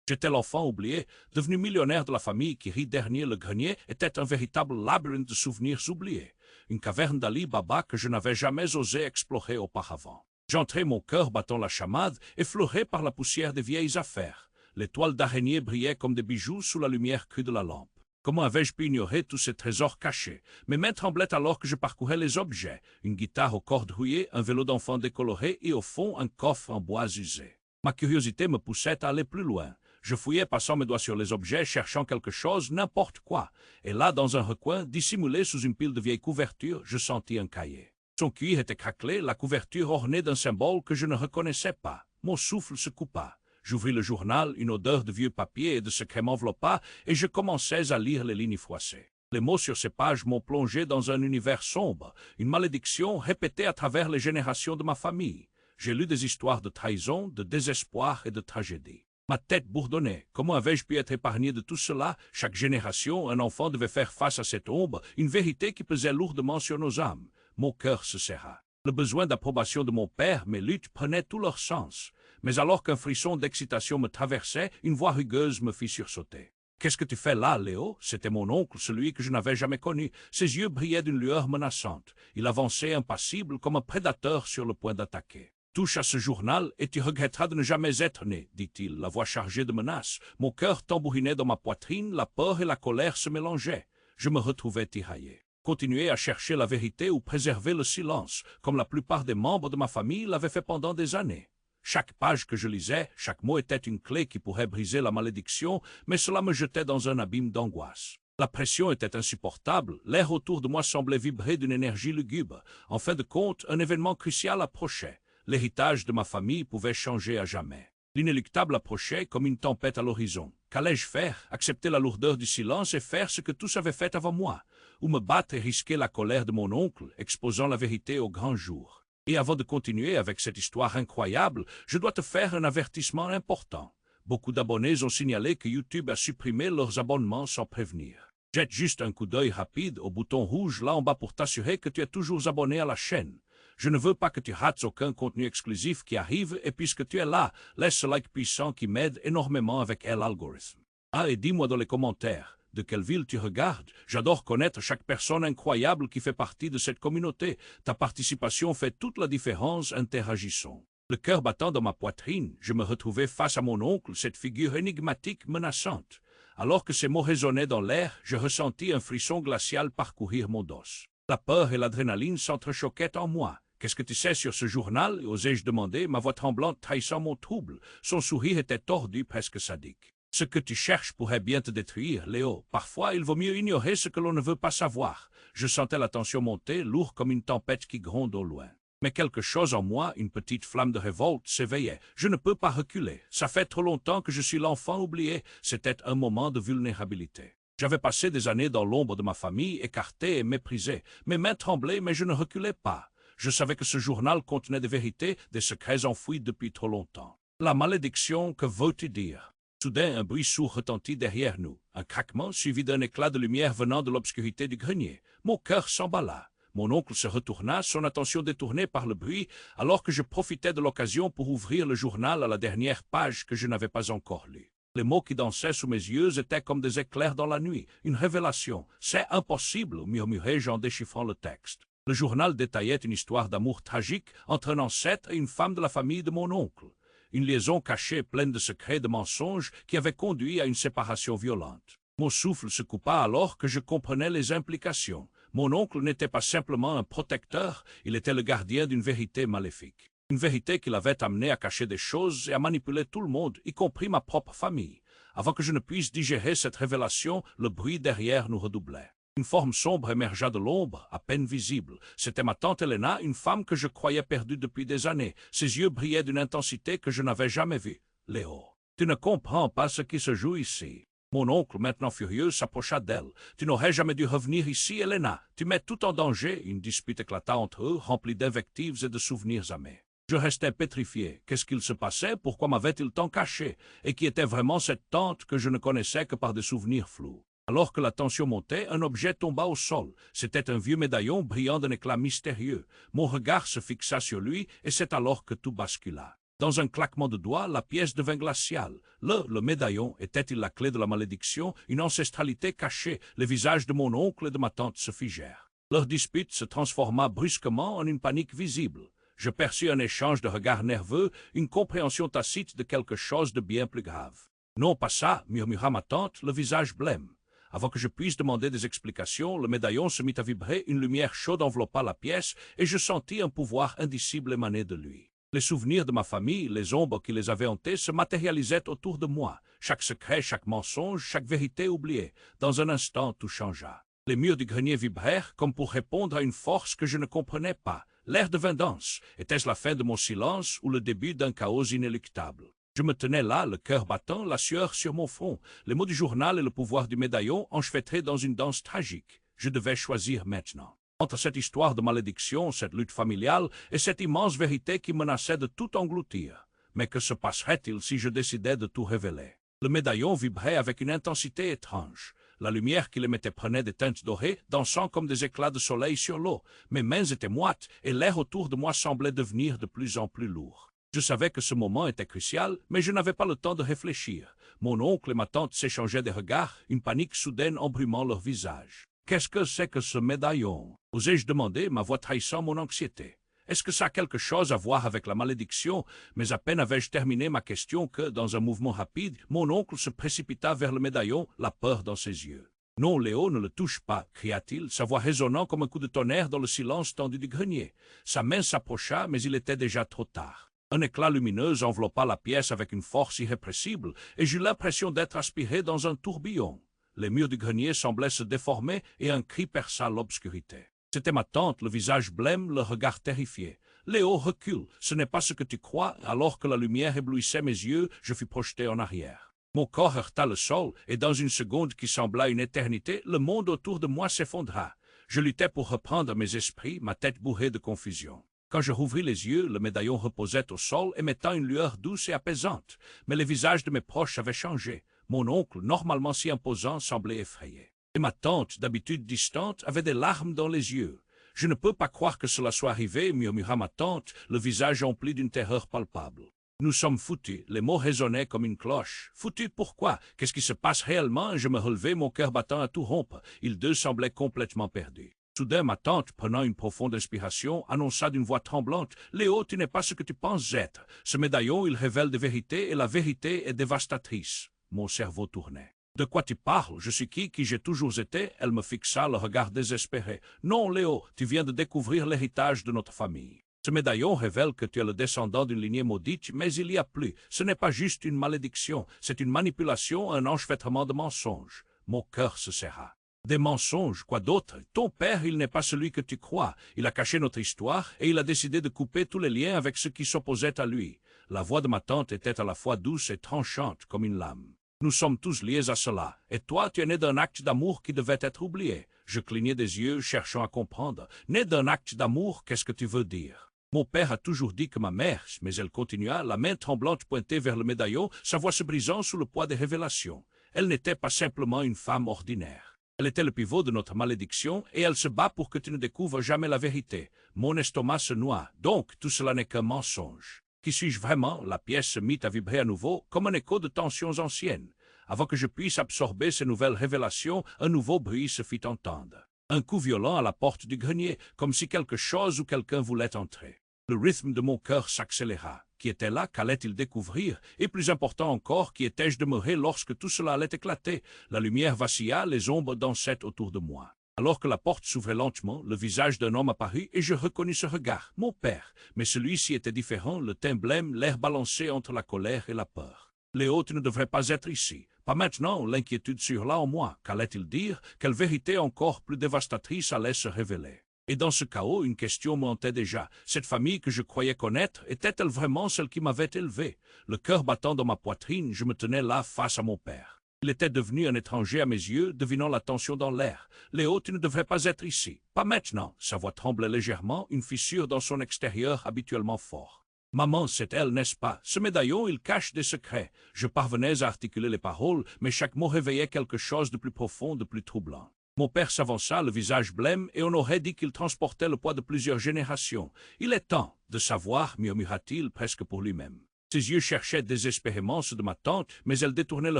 J'étais l'enfant oublié, devenu millionnaire de la famille qui rit dernier le grenier était un véritable labyrinthe de souvenirs oubliés, une caverne d'Ali Baba que je n'avais jamais osé explorer auparavant. J'entrais mon cœur battant la chamade, effleuré par la poussière des vieilles affaires. Les toiles d'araignée brillaient comme des bijoux sous la lumière crue de la lampe. Comment avais-je pu ignorer tous ces trésors cachés? Mes mains tremblaient alors que je parcourais les objets, une guitare aux cordes rouillées, un vélo d'enfant décoloré et au fond un coffre en bois usé. Ma curiosité me poussait à aller plus loin. Je fouillais passant mes doigts sur les objets, cherchant quelque chose, n'importe quoi. Et là, dans un recoin, dissimulé sous une pile de vieilles couvertures, je sentis un cahier. Son cuir était craquelé, la couverture ornée d'un symbole que je ne reconnaissais pas. Mon souffle se coupa. J'ouvris le journal, une odeur de vieux papier et de secret m'enveloppa, et je commençais à lire les lignes froissées. Les mots sur ces pages m'ont plongé dans un univers sombre, une malédiction répétée à travers les générations de ma famille. J'ai lu des histoires de trahison, de désespoir et de tragédie. Ma tête bourdonnait. Comment avais-je pu être épargné de tout cela? Chaque génération, un enfant devait faire face à cette ombre, une vérité qui pesait lourdement sur nos âmes. Mon cœur se serra. Le besoin d'approbation de mon père, mes luttes prenaient tout leur sens. Mais alors qu'un frisson d'excitation me traversait, une voix rugueuse me fit sursauter. « Qu'est-ce que tu fais là, Léo ?» C'était mon oncle, celui que je n'avais jamais connu. Ses yeux brillaient d'une lueur menaçante. Il avançait impassible comme un prédateur sur le point d'attaquer. « Touche à ce journal et tu regretteras de ne jamais être né, dit-il, la voix chargée de menaces. Mon cœur tambourinait dans ma poitrine, la peur et la colère se mélangeaient. Je me retrouvais tiraillé. Continuer à chercher la vérité ou préserver le silence, comme la plupart des membres de ma famille l'avaient fait pendant des années. Chaque page que je lisais, chaque mot était une clé qui pourrait briser la malédiction, mais cela me jetait dans un abîme d'angoisse. La pression était insupportable, l'air autour de moi semblait vibrer d'une énergie lugubre. En fin de compte, un événement crucial approchait. L'héritage de ma famille pouvait changer à jamais. L'inéluctable approchait comme une tempête à l'horizon. Qu'allais-je faire? Accepter la lourdeur du silence et faire ce que tous avaient fait avant moi? Ou me battre et risquer la colère de mon oncle, exposant la vérité au grand jour? Et avant de continuer avec cette histoire incroyable, je dois te faire un avertissement important. Beaucoup d'abonnés ont signalé que YouTube a supprimé leurs abonnements sans prévenir. Jette juste un coup d'œil rapide au bouton rouge là en bas pour t'assurer que tu es toujours abonné à la chaîne. Je ne veux pas que tu rates aucun contenu exclusif qui arrive et puisque tu es là, laisse ce like puissant qui m'aide énormément avec l'algorithme. Ah, et dis-moi dans les commentaires, de quelle ville tu regardes? J'adore connaître chaque personne incroyable qui fait partie de cette communauté. Ta participation fait toute la différence, interagissons. Le cœur battant dans ma poitrine, je me retrouvais face à mon oncle, cette figure énigmatique, menaçante. Alors que ces mots résonnaient dans l'air, je ressentis un frisson glacial parcourir mon dos. La peur et l'adrénaline s'entrechoquaient en moi. « Qu'est-ce que tu sais sur ce journal ?» osai-je demander, ma voix tremblante trahissant mon trouble. Son sourire était tordu, presque sadique. « Ce que tu cherches pourrait bien te détruire, Léo. Parfois, il vaut mieux ignorer ce que l'on ne veut pas savoir. » Je sentais la tension monter, lourd comme une tempête qui gronde au loin. Mais quelque chose en moi, une petite flamme de révolte, s'éveillait. Je ne peux pas reculer. Ça fait trop longtemps que je suis l'enfant oublié. C'était un moment de vulnérabilité. J'avais passé des années dans l'ombre de ma famille, écarté et méprisé. Mes mains tremblaient, mais je ne reculais pas. Je savais que ce journal contenait des vérités, des secrets enfouis depuis trop longtemps. La malédiction, que veux-tu dire? Soudain, un bruit sourd retentit derrière nous. Un craquement suivi d'un éclat de lumière venant de l'obscurité du grenier. Mon cœur s'emballa. Mon oncle se retourna, son attention détournée par le bruit, alors que je profitais de l'occasion pour ouvrir le journal à la dernière page que je n'avais pas encore lue. Les mots qui dansaient sous mes yeux étaient comme des éclairs dans la nuit, une révélation. « C'est impossible !» murmurai-je en déchiffrant le texte. Le journal détaillait une histoire d'amour tragique entre un ancêtre et une femme de la famille de mon oncle. Une liaison cachée pleine de secrets et de mensonges qui avait conduit à une séparation violente. Mon souffle se coupa alors que je comprenais les implications. Mon oncle n'était pas simplement un protecteur, il était le gardien d'une vérité maléfique. Une vérité qui l'avait amené à cacher des choses et à manipuler tout le monde, y compris ma propre famille. Avant que je ne puisse digérer cette révélation, le bruit derrière nous redoublait. Une forme sombre émergea de l'ombre, à peine visible. C'était ma tante Helena, une femme que je croyais perdue depuis des années. Ses yeux brillaient d'une intensité que je n'avais jamais vue. « Léo, tu ne comprends pas ce qui se joue ici. » Mon oncle, maintenant furieux, s'approcha d'elle. « Tu n'aurais jamais dû revenir ici, Helena. Tu mets tout en danger. » Une dispute éclata entre eux, remplie d'invectives et de souvenirs amers. Je restais pétrifié. Qu'est-ce qu'il se passait? Pourquoi m'avait-il tant caché? Et qui était vraiment cette tante que je ne connaissais que par des souvenirs flous? Alors que la tension montait, un objet tomba au sol. C'était un vieux médaillon brillant d'un éclat mystérieux. Mon regard se fixa sur lui, et c'est alors que tout bascula. Dans un claquement de doigts, la pièce devint glaciale. Le médaillon était-il la clé de la malédiction, une ancestralité cachée? Les visages de mon oncle et de ma tante se figèrent. Leur dispute se transforma brusquement en une panique visible. Je perçus un échange de regards nerveux, une compréhension tacite de quelque chose de bien plus grave. « Non, pas ça », murmura ma tante, le visage blême. Avant que je puisse demander des explications, le médaillon se mit à vibrer, une lumière chaude enveloppa la pièce, et je sentis un pouvoir indicible émaner de lui. Les souvenirs de ma famille, les ombres qui les avaient hantés, se matérialisaient autour de moi. Chaque secret, chaque mensonge, chaque vérité oubliée. Dans un instant, tout changea. Les murs du grenier vibrèrent, comme pour répondre à une force que je ne comprenais pas. L'air devint dense. Était-ce la fin de mon silence ou le début d'un chaos inéluctable? Je me tenais là, le cœur battant, la sueur sur mon front. Les mots du journal et le pouvoir du médaillon enchevêtrés dans une danse tragique. Je devais choisir maintenant. Entre cette histoire de malédiction, cette lutte familiale et cette immense vérité qui menaçait de tout engloutir. Mais que se passerait-il si je décidais de tout révéler? Le médaillon vibrait avec une intensité étrange. La lumière qu'il émettait prenait des teintes dorées, dansant comme des éclats de soleil sur l'eau. Mes mains étaient moites et l'air autour de moi semblait devenir de plus en plus lourd. Je savais que ce moment était crucial, mais je n'avais pas le temps de réfléchir. Mon oncle et ma tante s'échangeaient des regards, une panique soudaine embrumant leur visage. Qu'est-ce que c'est que ce médaillon? Osais-je demander, ma voix trahissant mon anxiété. Est-ce que ça a quelque chose à voir avec la malédiction? Mais à peine avais-je terminé ma question que, dans un mouvement rapide, mon oncle se précipita vers le médaillon, la peur dans ses yeux. « Non, Léo, ne le touche pas » cria-t-il, sa voix résonnant comme un coup de tonnerre dans le silence tendu du grenier. Sa main s'approcha, mais il était déjà trop tard. Un éclat lumineux enveloppa la pièce avec une force irrépressible, et j'eus l'impression d'être aspiré dans un tourbillon. Les murs du grenier semblaient se déformer, et un cri perça l'obscurité. C'était ma tante, le visage blême, le regard terrifié. « Léo, recule, ce n'est pas ce que tu crois. » Alors que la lumière éblouissait mes yeux, je fus projeté en arrière. Mon corps heurta le sol, et dans une seconde qui sembla une éternité, le monde autour de moi s'effondra. Je luttais pour reprendre mes esprits, ma tête bourrée de confusion. Quand je rouvris les yeux, le médaillon reposait au sol, émettant une lueur douce et apaisante. Mais les visages de mes proches avaient changé. Mon oncle, normalement si imposant, semblait effrayé. Et ma tante, d'habitude distante, avait des larmes dans les yeux. « Je ne peux pas croire que cela soit arrivé » murmura ma tante, le visage empli d'une terreur palpable. « Nous sommes foutus » les mots résonnaient comme une cloche. « Foutus pourquoi? Qu'est-ce qui se passe réellement ?» Je me relevai, mon cœur battant à tout rompre. Ils deux semblaient complètement perdus. Soudain, ma tante, prenant une profonde inspiration, annonça d'une voix tremblante « Léo, tu n'es pas ce que tu penses être. Ce médaillon, il révèle des vérités, et la vérité est dévastatrice. » Mon cerveau tournait. « De quoi tu parles? Je suis qui j'ai toujours été ?» Elle me fixa le regard désespéré. « Non, Léo, tu viens de découvrir l'héritage de notre famille. Ce médaillon révèle que tu es le descendant d'une lignée maudite, mais il y a plus. Ce n'est pas juste une malédiction, c'est une manipulation, un enchevêtrement de mensonges. » Mon cœur se serra. « Des mensonges, quoi d'autre? Ton père, il n'est pas celui que tu crois. Il a caché notre histoire et il a décidé de couper tous les liens avec ceux qui s'opposaient à lui. » La voix de ma tante était à la fois douce et tranchante comme une lame. Nous sommes tous liés à cela, et toi, tu es né d'un acte d'amour qui devait être oublié. Je clignai des yeux, cherchant à comprendre. Né d'un acte d'amour, qu'est-ce que tu veux dire? Mon père a toujours dit que ma mère, mais elle continua, la main tremblante pointée vers le médaillon, sa voix se brisant sous le poids des révélations. Elle n'était pas simplement une femme ordinaire. Elle était le pivot de notre malédiction, et elle se bat pour que tu ne découvres jamais la vérité. Mon estomac se noie, donc tout cela n'est qu'un mensonge. Qui suis-je vraiment? La pièce se mit à vibrer à nouveau, comme un écho de tensions anciennes. Avant que je puisse absorber ces nouvelles révélations, un nouveau bruit se fit entendre. Un coup violent à la porte du grenier, comme si quelque chose ou quelqu'un voulait entrer. Le rythme de mon cœur s'accéléra. Qui était là? Qu'allait-il découvrir? Et plus important encore, qui étais-je demeuré lorsque tout cela allait éclater? La lumière vacilla, les ombres dansaient autour de moi. Alors que la porte s'ouvrait lentement, le visage d'un homme apparut et je reconnus ce regard, mon père. Mais celui-ci était différent, le teint blême, l'air balancé entre la colère et la peur. « Léo, tu ne devrais pas être ici. Pas maintenant, l'inquiétude surgit en moi. Qu'allait-il dire? Quelle vérité encore plus dévastatrice allait se révéler? Et dans ce chaos, une question me hantait déjà. Cette famille que je croyais connaître, était-elle vraiment celle qui m'avait élevé? Le cœur battant dans ma poitrine, je me tenais là face à mon père. Il était devenu un étranger à mes yeux, devinant la tension dans l'air. « Léo, tu ne devrais pas être ici. Pas maintenant. » Sa voix tremblait légèrement, une fissure dans son extérieur habituellement fort. « Maman, c'est elle, n'est-ce pas? Ce médaillon, il cache des secrets. » Je parvenais à articuler les paroles, mais chaque mot réveillait quelque chose de plus profond, de plus troublant. Mon père s'avança, le visage blême, et on aurait dit qu'il transportait le poids de plusieurs générations. « Il est temps. de savoir, murmura-t-il presque pour lui-même. Ses yeux cherchaient désespérément ceux de ma tante, mais elle détournait le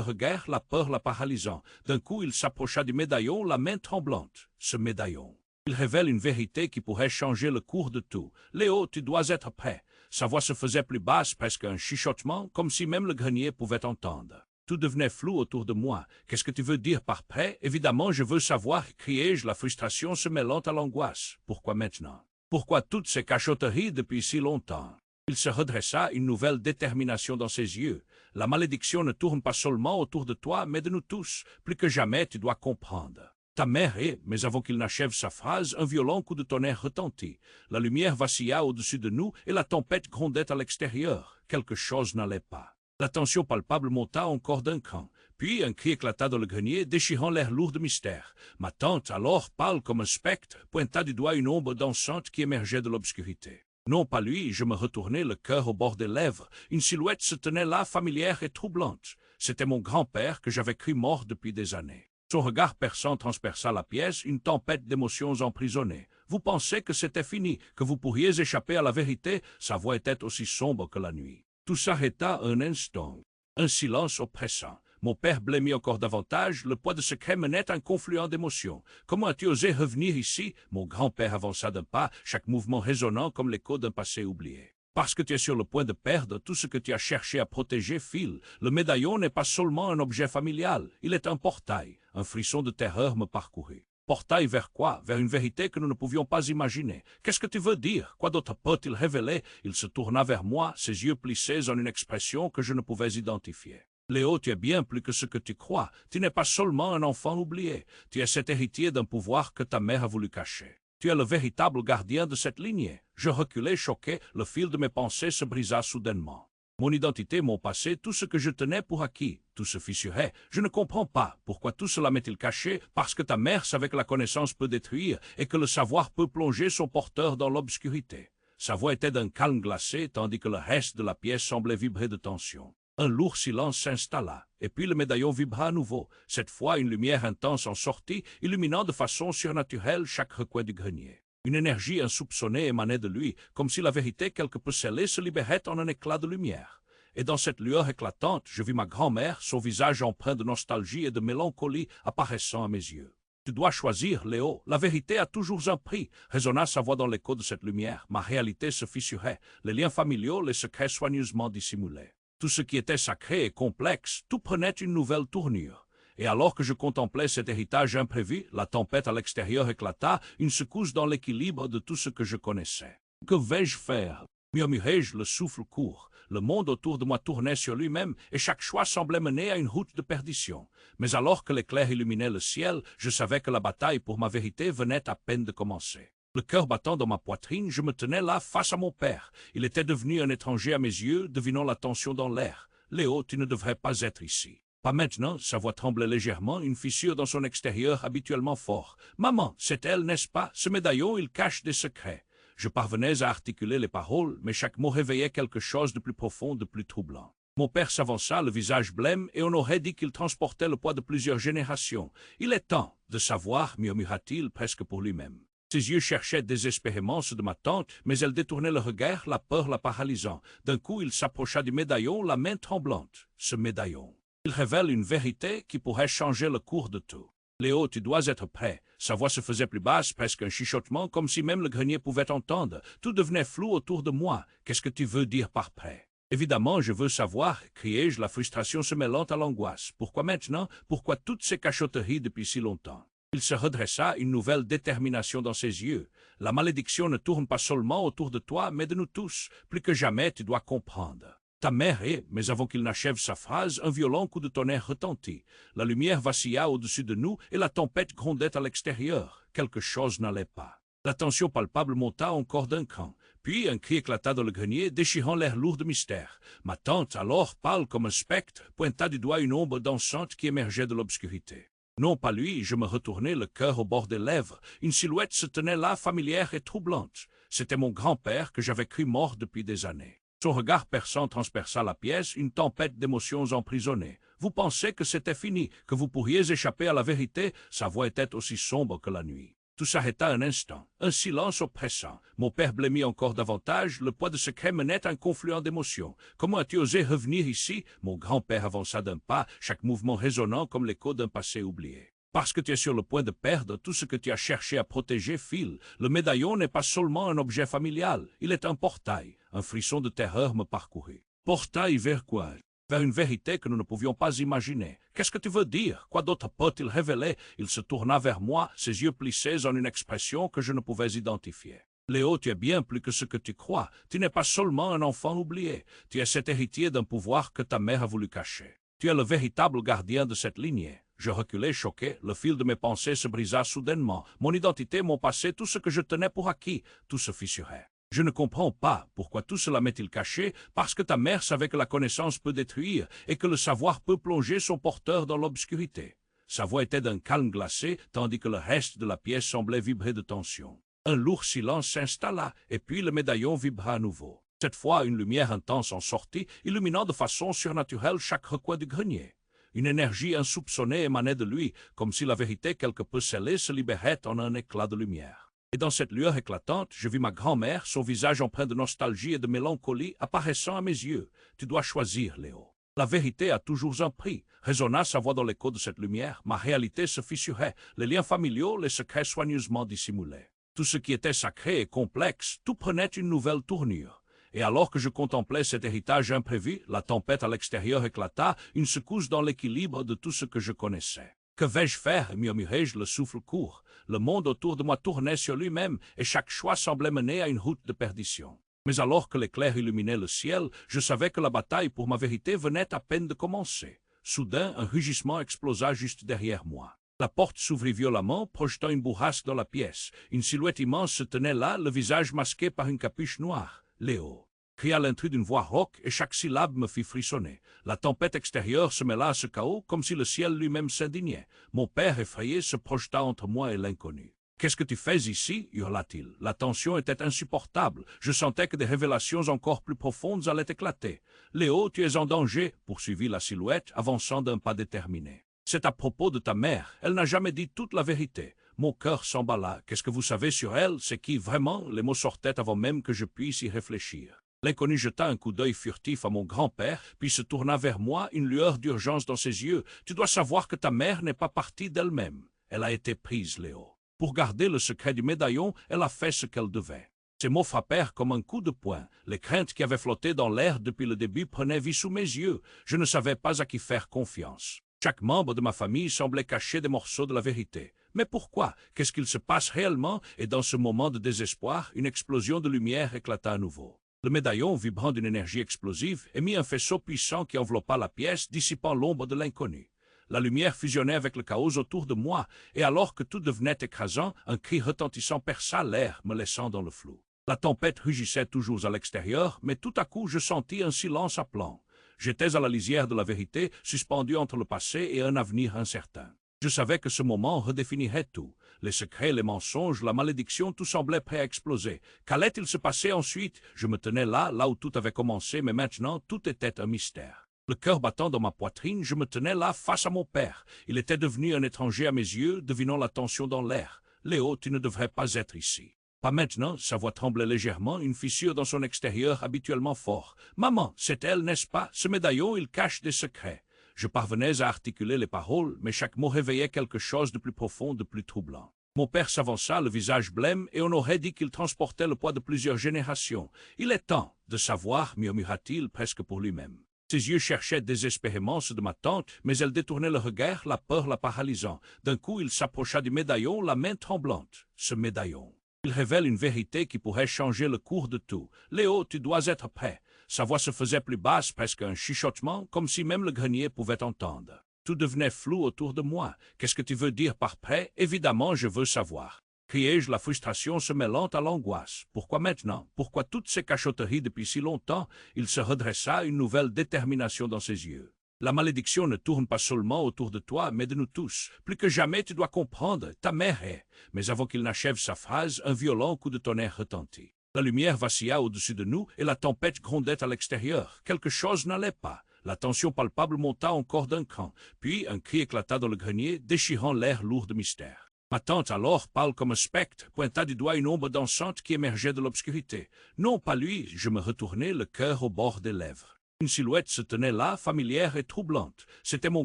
regard, la peur la paralysant. D'un coup, il s'approcha du médaillon, la main tremblante. Ce médaillon. Il révèle une vérité qui pourrait changer le cours de tout. Léo, tu dois être prêt. Sa voix se faisait plus basse, presque un chuchotement, comme si même le grenier pouvait entendre. Tout devenait flou autour de moi. Qu'est-ce que tu veux dire par prêt? Évidemment, je veux savoir, criai-je, la frustration se mêlant à l'angoisse. Pourquoi maintenant? Pourquoi toutes ces cachotteries depuis si longtemps? Il se redressa, une nouvelle détermination dans ses yeux. La malédiction ne tourne pas seulement autour de toi, mais de nous tous. Plus que jamais, tu dois comprendre. Ta mère est, mais avant qu'il n'achève sa phrase, un violent coup de tonnerre retentit. La lumière vacilla au-dessus de nous et la tempête grondait à l'extérieur. Quelque chose n'allait pas. La tension palpable monta encore d'un cran. Puis un cri éclata dans le grenier, déchirant l'air lourd de mystère. Ma tante, alors pâle comme un spectre, pointa du doigt une ombre dansante qui émergeait de l'obscurité. Non pas lui, je me retournai, le cœur au bord des lèvres. Une silhouette se tenait là, familière et troublante. C'était mon grand-père que j'avais cru mort depuis des années. Son regard perçant transperça la pièce, une tempête d'émotions emprisonnée. Vous pensez que c'était fini, que vous pourriez échapper à la vérité? Sa voix était aussi sombre que la nuit. Tout s'arrêta un instant. Un silence oppressant. Mon père blêmit encore davantage, le poids de ce cri menait un confluent d'émotions. Comment as-tu osé revenir ici? Mon grand-père avança d'un pas, chaque mouvement résonnant comme l'écho d'un passé oublié. Parce que tu es sur le point de perdre tout ce que tu as cherché à protéger, Phil. Le médaillon n'est pas seulement un objet familial, il est un portail. Un frisson de terreur me parcourut. Portail vers quoi? Vers une vérité que nous ne pouvions pas imaginer. Qu'est-ce que tu veux dire? Quoi d'autre peut-il révéler? Il se tourna vers moi, ses yeux plissés en une expression que je ne pouvais identifier. Léo, tu es bien plus que ce que tu crois. Tu n'es pas seulement un enfant oublié. Tu es cet héritier d'un pouvoir que ta mère a voulu cacher. Tu es le véritable gardien de cette lignée. Je reculai, choqué, le fil de mes pensées se brisa soudainement. Mon identité, mon passé, tout ce que je tenais pour acquis, tout se fissurait. Je ne comprends pas pourquoi tout cela m'est-il caché, parce que ta mère savait que la connaissance peut détruire et que le savoir peut plonger son porteur dans l'obscurité. Sa voix était d'un calme glacé, tandis que le reste de la pièce semblait vibrer de tension. Un lourd silence s'installa, et puis le médaillon vibra à nouveau. Cette fois, une lumière intense en sortit, illuminant de façon surnaturelle chaque recoin du grenier. Une énergie insoupçonnée émanait de lui, comme si la vérité quelque peu scellée se libérait en un éclat de lumière. Et dans cette lueur éclatante, je vis ma grand-mère, son visage empreint de nostalgie et de mélancolie apparaissant à mes yeux. Tu dois choisir, Léo. La vérité a toujours un prix, résonna sa voix dans l'écho de cette lumière. Ma réalité se fissurait, les liens familiaux, les secrets soigneusement dissimulés. Tout ce qui était sacré et complexe, tout prenait une nouvelle tournure. Et alors que je contemplais cet héritage imprévu, la tempête à l'extérieur éclata, une secousse dans l'équilibre de tout ce que je connaissais. Que vais-je faire? Murmurai-je, le souffle court. Le monde autour de moi tournait sur lui-même, et chaque choix semblait mener à une route de perdition. Mais alors que l'éclair illuminait le ciel, je savais que la bataille pour ma vérité venait à peine de commencer. Le cœur battant dans ma poitrine, je me tenais là face à mon père. Il était devenu un étranger à mes yeux, devinant la tension dans l'air. « Léo, tu ne devrais pas être ici. » Pas maintenant, sa voix tremblait légèrement, une fissure dans son extérieur habituellement fort. « Maman, c'est elle, n'est-ce pas? Ce médaillon, il cache des secrets. » Je parvenais à articuler les paroles, mais chaque mot réveillait quelque chose de plus profond, de plus troublant. Mon père s'avança, le visage blême, et on aurait dit qu'il transportait le poids de plusieurs générations. « Il est temps de savoir, murmura-t-il presque pour lui-même. » Ses yeux cherchaient désespérément ceux de ma tante, mais elle détournait le regard, la peur la paralysant. D'un coup, il s'approcha du médaillon, la main tremblante. Ce médaillon. Il révèle une vérité qui pourrait changer le cours de tout. Léo, tu dois être prêt. Sa voix se faisait plus basse, presque un chuchotement, comme si même le grenier pouvait entendre. Tout devenait flou autour de moi. Qu'est-ce que tu veux dire par prêt? Évidemment, je veux savoir, criai-je, la frustration se mêlant à l'angoisse. Pourquoi maintenant? Pourquoi toutes ces cachotteries depuis si longtemps? Il se redressa, une nouvelle détermination dans ses yeux. La malédiction ne tourne pas seulement autour de toi, mais de nous tous. Plus que jamais, tu dois comprendre. Ta mère est, mais avant qu'il n'achève sa phrase, un violent coup de tonnerre retentit. La lumière vacilla au-dessus de nous et la tempête grondait à l'extérieur. Quelque chose n'allait pas. La tension palpable monta encore d'un cran. Puis un cri éclata dans le grenier, déchirant l'air lourd de mystère. Ma tante, alors pâle comme un spectre, pointa du doigt une ombre dansante qui émergeait de l'obscurité. Non pas lui, je me retournai, le cœur au bord des lèvres. Une silhouette se tenait là, familière et troublante. C'était mon grand-père que j'avais cru mort depuis des années. Son regard perçant transperça la pièce, une tempête d'émotions emprisonnée. Vous pensez que c'était fini, que vous pourriez échapper à la vérité? Sa voix était aussi sombre que la nuit. Tout s'arrêta un instant, un silence oppressant. Mon père blêmit encore davantage, le poids de secret menait un confluent d'émotions. Comment as-tu osé revenir ici? Mon grand-père avança d'un pas, chaque mouvement résonnant comme l'écho d'un passé oublié. Parce que tu es sur le point de perdre tout ce que tu as cherché à protéger, Phil. Le médaillon n'est pas seulement un objet familial, il est un portail. Un frisson de terreur me parcourut. Portail vers quoi? Vers une vérité que nous ne pouvions pas imaginer. Qu'est-ce que tu veux dire? Quoi d'autre peut-il révéler? Il se tourna vers moi, ses yeux plissés en une expression que je ne pouvais identifier. Léo, tu es bien plus que ce que tu crois. Tu n'es pas seulement un enfant oublié. Tu es cet héritier d'un pouvoir que ta mère a voulu cacher. Tu es le véritable gardien de cette lignée. Je reculai choqué, le fil de mes pensées se brisa soudainement. Mon identité, mon passé, tout ce que je tenais pour acquis, tout se fissurait. Je ne comprends pas pourquoi tout cela m'est-il caché, parce que ta mère savait que la connaissance peut détruire et que le savoir peut plonger son porteur dans l'obscurité. Sa voix était d'un calme glacé, tandis que le reste de la pièce semblait vibrer de tension. Un lourd silence s'installa, et puis le médaillon vibra à nouveau. Cette fois, une lumière intense en sortit, illuminant de façon surnaturelle chaque recoin du grenier. Une énergie insoupçonnée émanait de lui, comme si la vérité quelque peu scellée se libérait en un éclat de lumière. Et dans cette lueur éclatante, je vis ma grand-mère, son visage empreint de nostalgie et de mélancolie, apparaissant à mes yeux. Tu dois choisir, Léo. La vérité a toujours un prix. Résonna sa voix dans l'écho de cette lumière. Ma réalité se fissurait. Les liens familiaux, les secrets soigneusement dissimulés. Tout ce qui était sacré et complexe, tout prenait une nouvelle tournure. Et alors que je contemplais cet héritage imprévu, la tempête à l'extérieur éclata, une secousse dans l'équilibre de tout ce que je connaissais. Que vais-je faire? Murmurai-je, le souffle court. Le monde autour de moi tournait sur lui-même, et chaque choix semblait mener à une route de perdition. Mais alors que l'éclair illuminait le ciel, je savais que la bataille pour ma vérité venait à peine de commencer. Soudain, un rugissement explosa juste derrière moi. La porte s'ouvrit violemment, projetant une bourrasque dans la pièce. Une silhouette immense se tenait là, le visage masqué par une capuche noire. Léo, cria l'intrus d'une voix rauque, et chaque syllabe me fit frissonner. La tempête extérieure se mêla à ce chaos, comme si le ciel lui-même s'indignait. Mon père, effrayé, se projeta entre moi et l'inconnu. « Qu'est-ce que tu fais ici » hurla-t-il. La tension était insupportable. Je sentais que des révélations encore plus profondes allaient éclater. « Léo, tu es en danger » poursuivit la silhouette, avançant d'un pas déterminé. « C'est à propos de ta mère. Elle n'a jamais dit toute la vérité. » Mon cœur s'emballa. « Qu'est-ce que vous savez sur elle? C'est qui vraiment ?» Les mots sortaient avant même que je puisse y réfléchir. L'inconnu jeta un coup d'œil furtif à mon grand-père, puis se tourna vers moi, une lueur d'urgence dans ses yeux. « Tu dois savoir que ta mère n'est pas partie d'elle-même. Elle a été prise, Léo. Pour garder le secret du médaillon, elle a fait ce qu'elle devait. » Ces mots frappèrent comme un coup de poing. Les craintes qui avaient flotté dans l'air depuis le début prenaient vie sous mes yeux. Je ne savais pas à qui faire confiance. Chaque membre de ma famille semblait cacher des morceaux de la vérité. Mais pourquoi? Qu'est-ce qu'il se passe réellement? Et dans ce moment de désespoir, une explosion de lumière éclata à nouveau. Le médaillon, vibrant d'une énergie explosive, émit un faisceau puissant qui enveloppa la pièce, dissipant l'ombre de l'inconnu. La lumière fusionnait avec le chaos autour de moi, et alors que tout devenait écrasant, un cri retentissant perça l'air, me laissant dans le flou. La tempête rugissait toujours à l'extérieur, mais tout à coup je sentis un silence appelant. J'étais à la lisière de la vérité, suspendu entre le passé et un avenir incertain. Je savais que ce moment redéfinirait tout. Les secrets, les mensonges, la malédiction, tout semblait prêt à exploser. Qu'allait-il se passer ensuite? Je me tenais là où tout avait commencé, mais maintenant tout était un mystère. Le cœur battant dans ma poitrine, je me tenais là face à mon père. Il était devenu un étranger à mes yeux, devinant la tension dans l'air. « Léo, tu ne devrais pas être ici. » Pas maintenant, sa voix tremblait légèrement, une fissure dans son extérieur habituellement fort. « Maman, c'est elle, n'est-ce pas? Ce médaillon, il cache des secrets. » Je parvenais à articuler les paroles, mais chaque mot réveillait quelque chose de plus profond, de plus troublant. Mon père s'avança, le visage blême, et on aurait dit qu'il transportait le poids de plusieurs générations. « Il est temps de savoir, » murmura-t-il presque pour lui-même. Ses yeux cherchaient désespérément ceux de ma tante, mais elle détournait le regard, la peur la paralysant. D'un coup, il s'approcha du médaillon, la main tremblante. Ce médaillon. Il révèle une vérité qui pourrait changer le cours de tout. « Léo, tu dois être prêt. » Sa voix se faisait plus basse, presque un chuchotement, comme si même le grenier pouvait entendre. Tout devenait flou autour de moi. « Qu'est-ce que tu veux dire par prêt? Évidemment, je veux savoir. » Criai-je, la frustration se mêlant à l'angoisse. Pourquoi maintenant? Pourquoi toutes ces cachotteries depuis si longtemps? Il se redressa, une nouvelle détermination dans ses yeux. La malédiction ne tourne pas seulement autour de toi, mais de nous tous. Plus que jamais, tu dois comprendre, ta mère est. Mais avant qu'il n'achève sa phrase, un violent coup de tonnerre retentit. La lumière vacilla au-dessus de nous et la tempête grondait à l'extérieur. Quelque chose n'allait pas. La tension palpable monta encore d'un cran. Puis un cri éclata dans le grenier, déchirant l'air lourd de mystère. Ma tante alors, pâle comme un spectre, pointa du doigt une ombre dansante qui émergeait de l'obscurité. Non, pas lui, je me retournai, le cœur au bord des lèvres. Une silhouette se tenait là, familière et troublante. C'était mon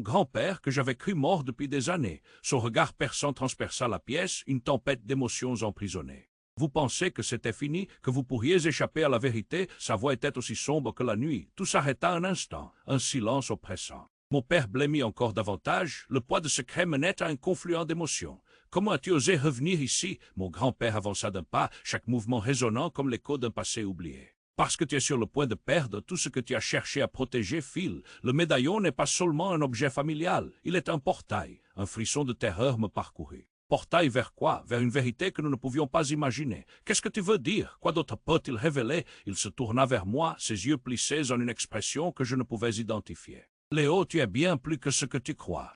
grand-père que j'avais cru mort depuis des années. Son regard perçant transperça la pièce, une tempête d'émotions emprisonnée. Vous pensez que c'était fini, que vous pourriez échapper à la vérité, sa voix était aussi sombre que la nuit. Tout s'arrêta un instant, un silence oppressant. Mon père blêmit encore davantage, le poids de ce crime menait à un confluent d'émotions. Comment as-tu osé revenir ici? Mon grand-père avança d'un pas, chaque mouvement résonnant comme l'écho d'un passé oublié. Parce que tu es sur le point de perdre tout ce que tu as cherché à protéger, Phil. Le médaillon n'est pas seulement un objet familial, il est un portail. Un frisson de terreur me parcourut. Portail vers quoi? Vers une vérité que nous ne pouvions pas imaginer. Qu'est-ce que tu veux dire? Quoi d'autre peut-il révéler? Il se tourna vers moi, ses yeux plissés en une expression que je ne pouvais identifier. Léo, tu es bien plus que ce que tu crois.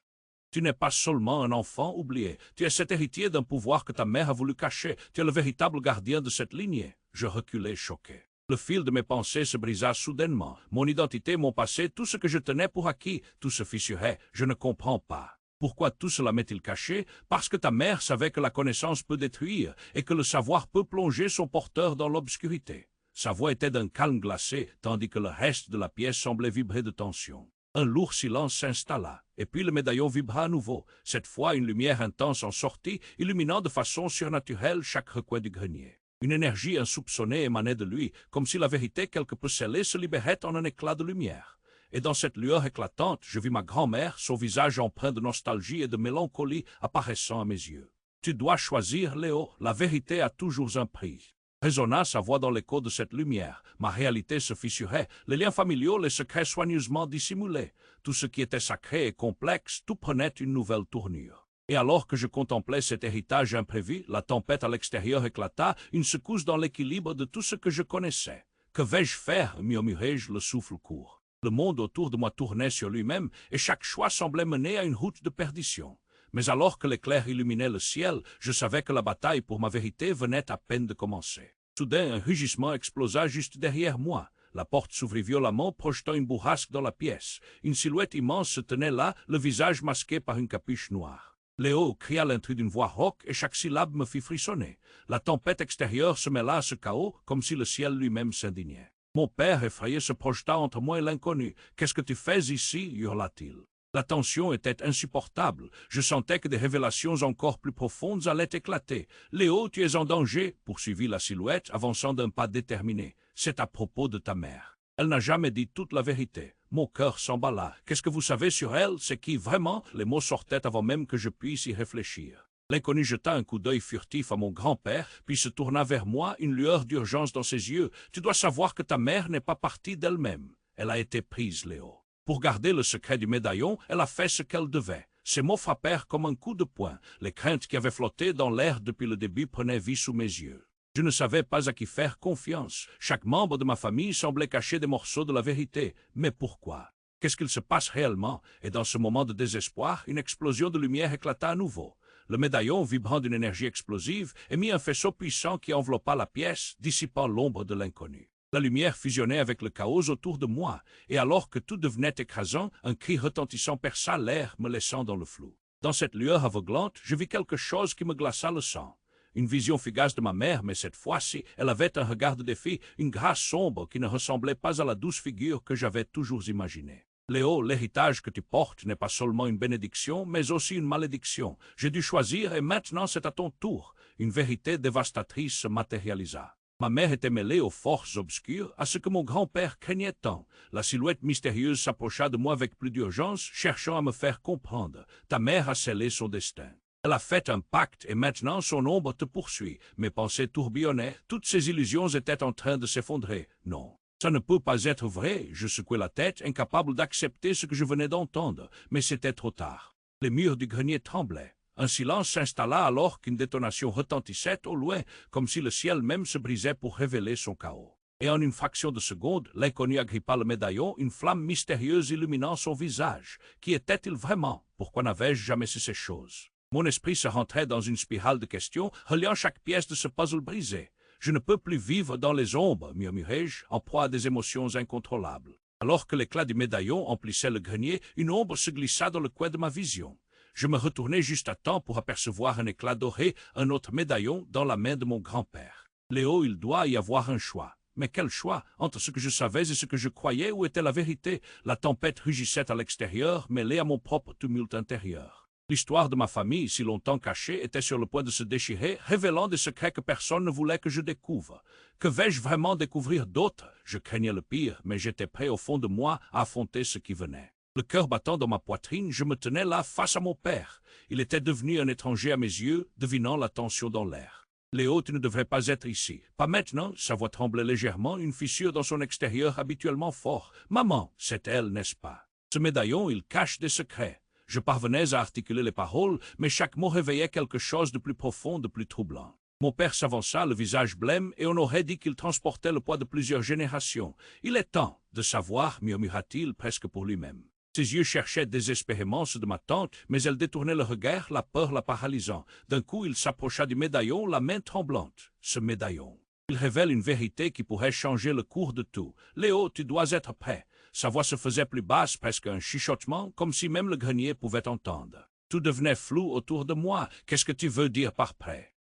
Tu n'es pas seulement un enfant oublié, tu es cet héritier d'un pouvoir que ta mère a voulu cacher, tu es le véritable gardien de cette lignée. Je reculai choqué. Le fil de mes pensées se brisa soudainement. Mon identité, mon passé, tout ce que je tenais pour acquis, tout se fissurait. Je ne comprends pas. Pourquoi tout cela m'est-il caché? Parce que ta mère savait que la connaissance peut détruire et que le savoir peut plonger son porteur dans l'obscurité. Sa voix était d'un calme glacé, tandis que le reste de la pièce semblait vibrer de tension. Un lourd silence s'installa, et puis le médaillon vibra à nouveau. Cette fois, une lumière intense en sortit, illuminant de façon surnaturelle chaque recoin du grenier. Une énergie insoupçonnée émanait de lui, comme si la vérité quelque peu scellée se libérait en un éclat de lumière. Et dans cette lueur éclatante, je vis ma grand-mère, son visage empreint de nostalgie et de mélancolie apparaissant à mes yeux. Tu dois choisir, Léo, la vérité a toujours un prix. Résonna sa voix dans l'écho de cette lumière. Ma réalité se fissurait, les liens familiaux, les secrets soigneusement dissimulés. Tout ce qui était sacré et complexe, tout prenait une nouvelle tournure. Et alors que je contemplais cet héritage imprévu, la tempête à l'extérieur éclata, une secousse dans l'équilibre de tout ce que je connaissais. Que vais-je faire? Murmurai-je, le souffle court. Le monde autour de moi tournait sur lui-même, et chaque choix semblait mener à une route de perdition. Mais alors que l'éclair illuminait le ciel, je savais que la bataille pour ma vérité venait à peine de commencer. Soudain, un rugissement explosa juste derrière moi. La porte s'ouvrit violemment, projetant une bourrasque dans la pièce. Une silhouette immense se tenait là, le visage masqué par une capuche noire. Léo, cria l'intrus d'une voix rauque, et chaque syllabe me fit frissonner. La tempête extérieure se mêla à ce chaos, comme si le ciel lui-même s'indignait. Mon père, effrayé, se projeta entre moi et l'inconnu. « Qu'est-ce que tu fais ici » hurla-t-il. La tension était insupportable. Je sentais que des révélations encore plus profondes allaient éclater. « Léo, tu es en danger » poursuivit la silhouette, avançant d'un pas déterminé. « C'est à propos de ta mère. Elle n'a jamais dit toute la vérité. » Mon cœur s'emballa. « Qu'est-ce que vous savez sur elle? C'est qui vraiment ?» Les mots sortaient avant même que je puisse y réfléchir. L'inconnu jeta un coup d'œil furtif à mon grand-père, puis se tourna vers moi, une lueur d'urgence dans ses yeux. « Tu dois savoir que ta mère n'est pas partie d'elle-même. Elle a été prise, Léo. Pour garder le secret du médaillon, elle a fait ce qu'elle devait. » Ces mots frappèrent comme un coup de poing. Les craintes qui avaient flotté dans l'air depuis le début prenaient vie sous mes yeux. Je ne savais pas à qui faire confiance. Chaque membre de ma famille semblait cacher des morceaux de la vérité. Mais pourquoi? Qu'est-ce qu'il se passe réellement? Et dans ce moment de désespoir, une explosion de lumière éclata à nouveau. Le médaillon, vibrant d'une énergie explosive, émit un faisceau puissant qui enveloppa la pièce, dissipant l'ombre de l'inconnu. La lumière fusionnait avec le chaos autour de moi, et alors que tout devenait écrasant, un cri retentissant perça l'air, me laissant dans le flou. Dans cette lueur aveuglante, je vis quelque chose qui me glaça le sang. Une vision fugace de ma mère, mais cette fois-ci, elle avait un regard de défi, une grâce sombre qui ne ressemblait pas à la douce figure que j'avais toujours imaginée. Léo, l'héritage que tu portes n'est pas seulement une bénédiction, mais aussi une malédiction. J'ai dû choisir et maintenant c'est à ton tour. Une vérité dévastatrice se matérialisa. Ma mère était mêlée aux forces obscures, à ce que mon grand-père craignait tant. La silhouette mystérieuse s'approcha de moi avec plus d'urgence, cherchant à me faire comprendre. Ta mère a scellé son destin. Elle a fait un pacte et maintenant son ombre te poursuit. Mes pensées tourbillonnaient, toutes ces illusions étaient en train de s'effondrer. Non. Ça ne peut pas être vrai, je secouai la tête, incapable d'accepter ce que je venais d'entendre, mais c'était trop tard. Les murs du grenier tremblaient. Un silence s'installa alors qu'une détonation retentissait au loin, comme si le ciel même se brisait pour révéler son chaos. Et en une fraction de seconde, l'inconnu agrippa le médaillon, une flamme mystérieuse illuminant son visage. Qui était-il vraiment? Pourquoi n'avais-je jamais su ces choses? Mon esprit se rentrait dans une spirale de questions, reliant chaque pièce de ce puzzle brisé. Je ne peux plus vivre dans les ombres, murmurai-je, en proie à des émotions incontrôlables. Alors que l'éclat du médaillon emplissait le grenier, une ombre se glissa dans le coin de ma vision. Je me retournai juste à temps pour apercevoir un éclat doré, un autre médaillon dans la main de mon grand-père. Léo, il doit y avoir un choix. Mais quel choix? Entre ce que je savais et ce que je croyais, où était la vérité? La tempête rugissait à l'extérieur, mêlée à mon propre tumulte intérieur. L'histoire de ma famille, si longtemps cachée, était sur le point de se déchirer, révélant des secrets que personne ne voulait que je découvre. Que vais-je vraiment découvrir d'autre? Je craignais le pire, mais j'étais prêt au fond de moi à affronter ce qui venait. Le cœur battant dans ma poitrine, je me tenais là face à mon père. Il était devenu un étranger à mes yeux, devinant la tension dans l'air. Léo, tu ne devrais pas être ici. Pas maintenant, sa voix tremblait légèrement, une fissure dans son extérieur habituellement fort. Maman, c'est elle, n'est-ce pas? Ce médaillon, il cache des secrets. Je parvenais à articuler les paroles, mais chaque mot réveillait quelque chose de plus profond, de plus troublant. Mon père s'avança, le visage blême, et on aurait dit qu'il transportait le poids de plusieurs générations. Il est temps de savoir, murmura-t-il presque pour lui-même. Ses yeux cherchaient désespérément ceux de ma tante, mais elle détournait le regard, la peur la paralysant. D'un coup, il s'approcha du médaillon, la main tremblante. Ce médaillon. Il révèle une vérité qui pourrait changer le cours de tout. Léo, tu dois être prêt. Sa voix se faisait plus basse, presque un chuchotement, comme si même le grenier pouvait entendre. Tout devenait flou autour de moi. Qu'est-ce que tu veux dire par prêt?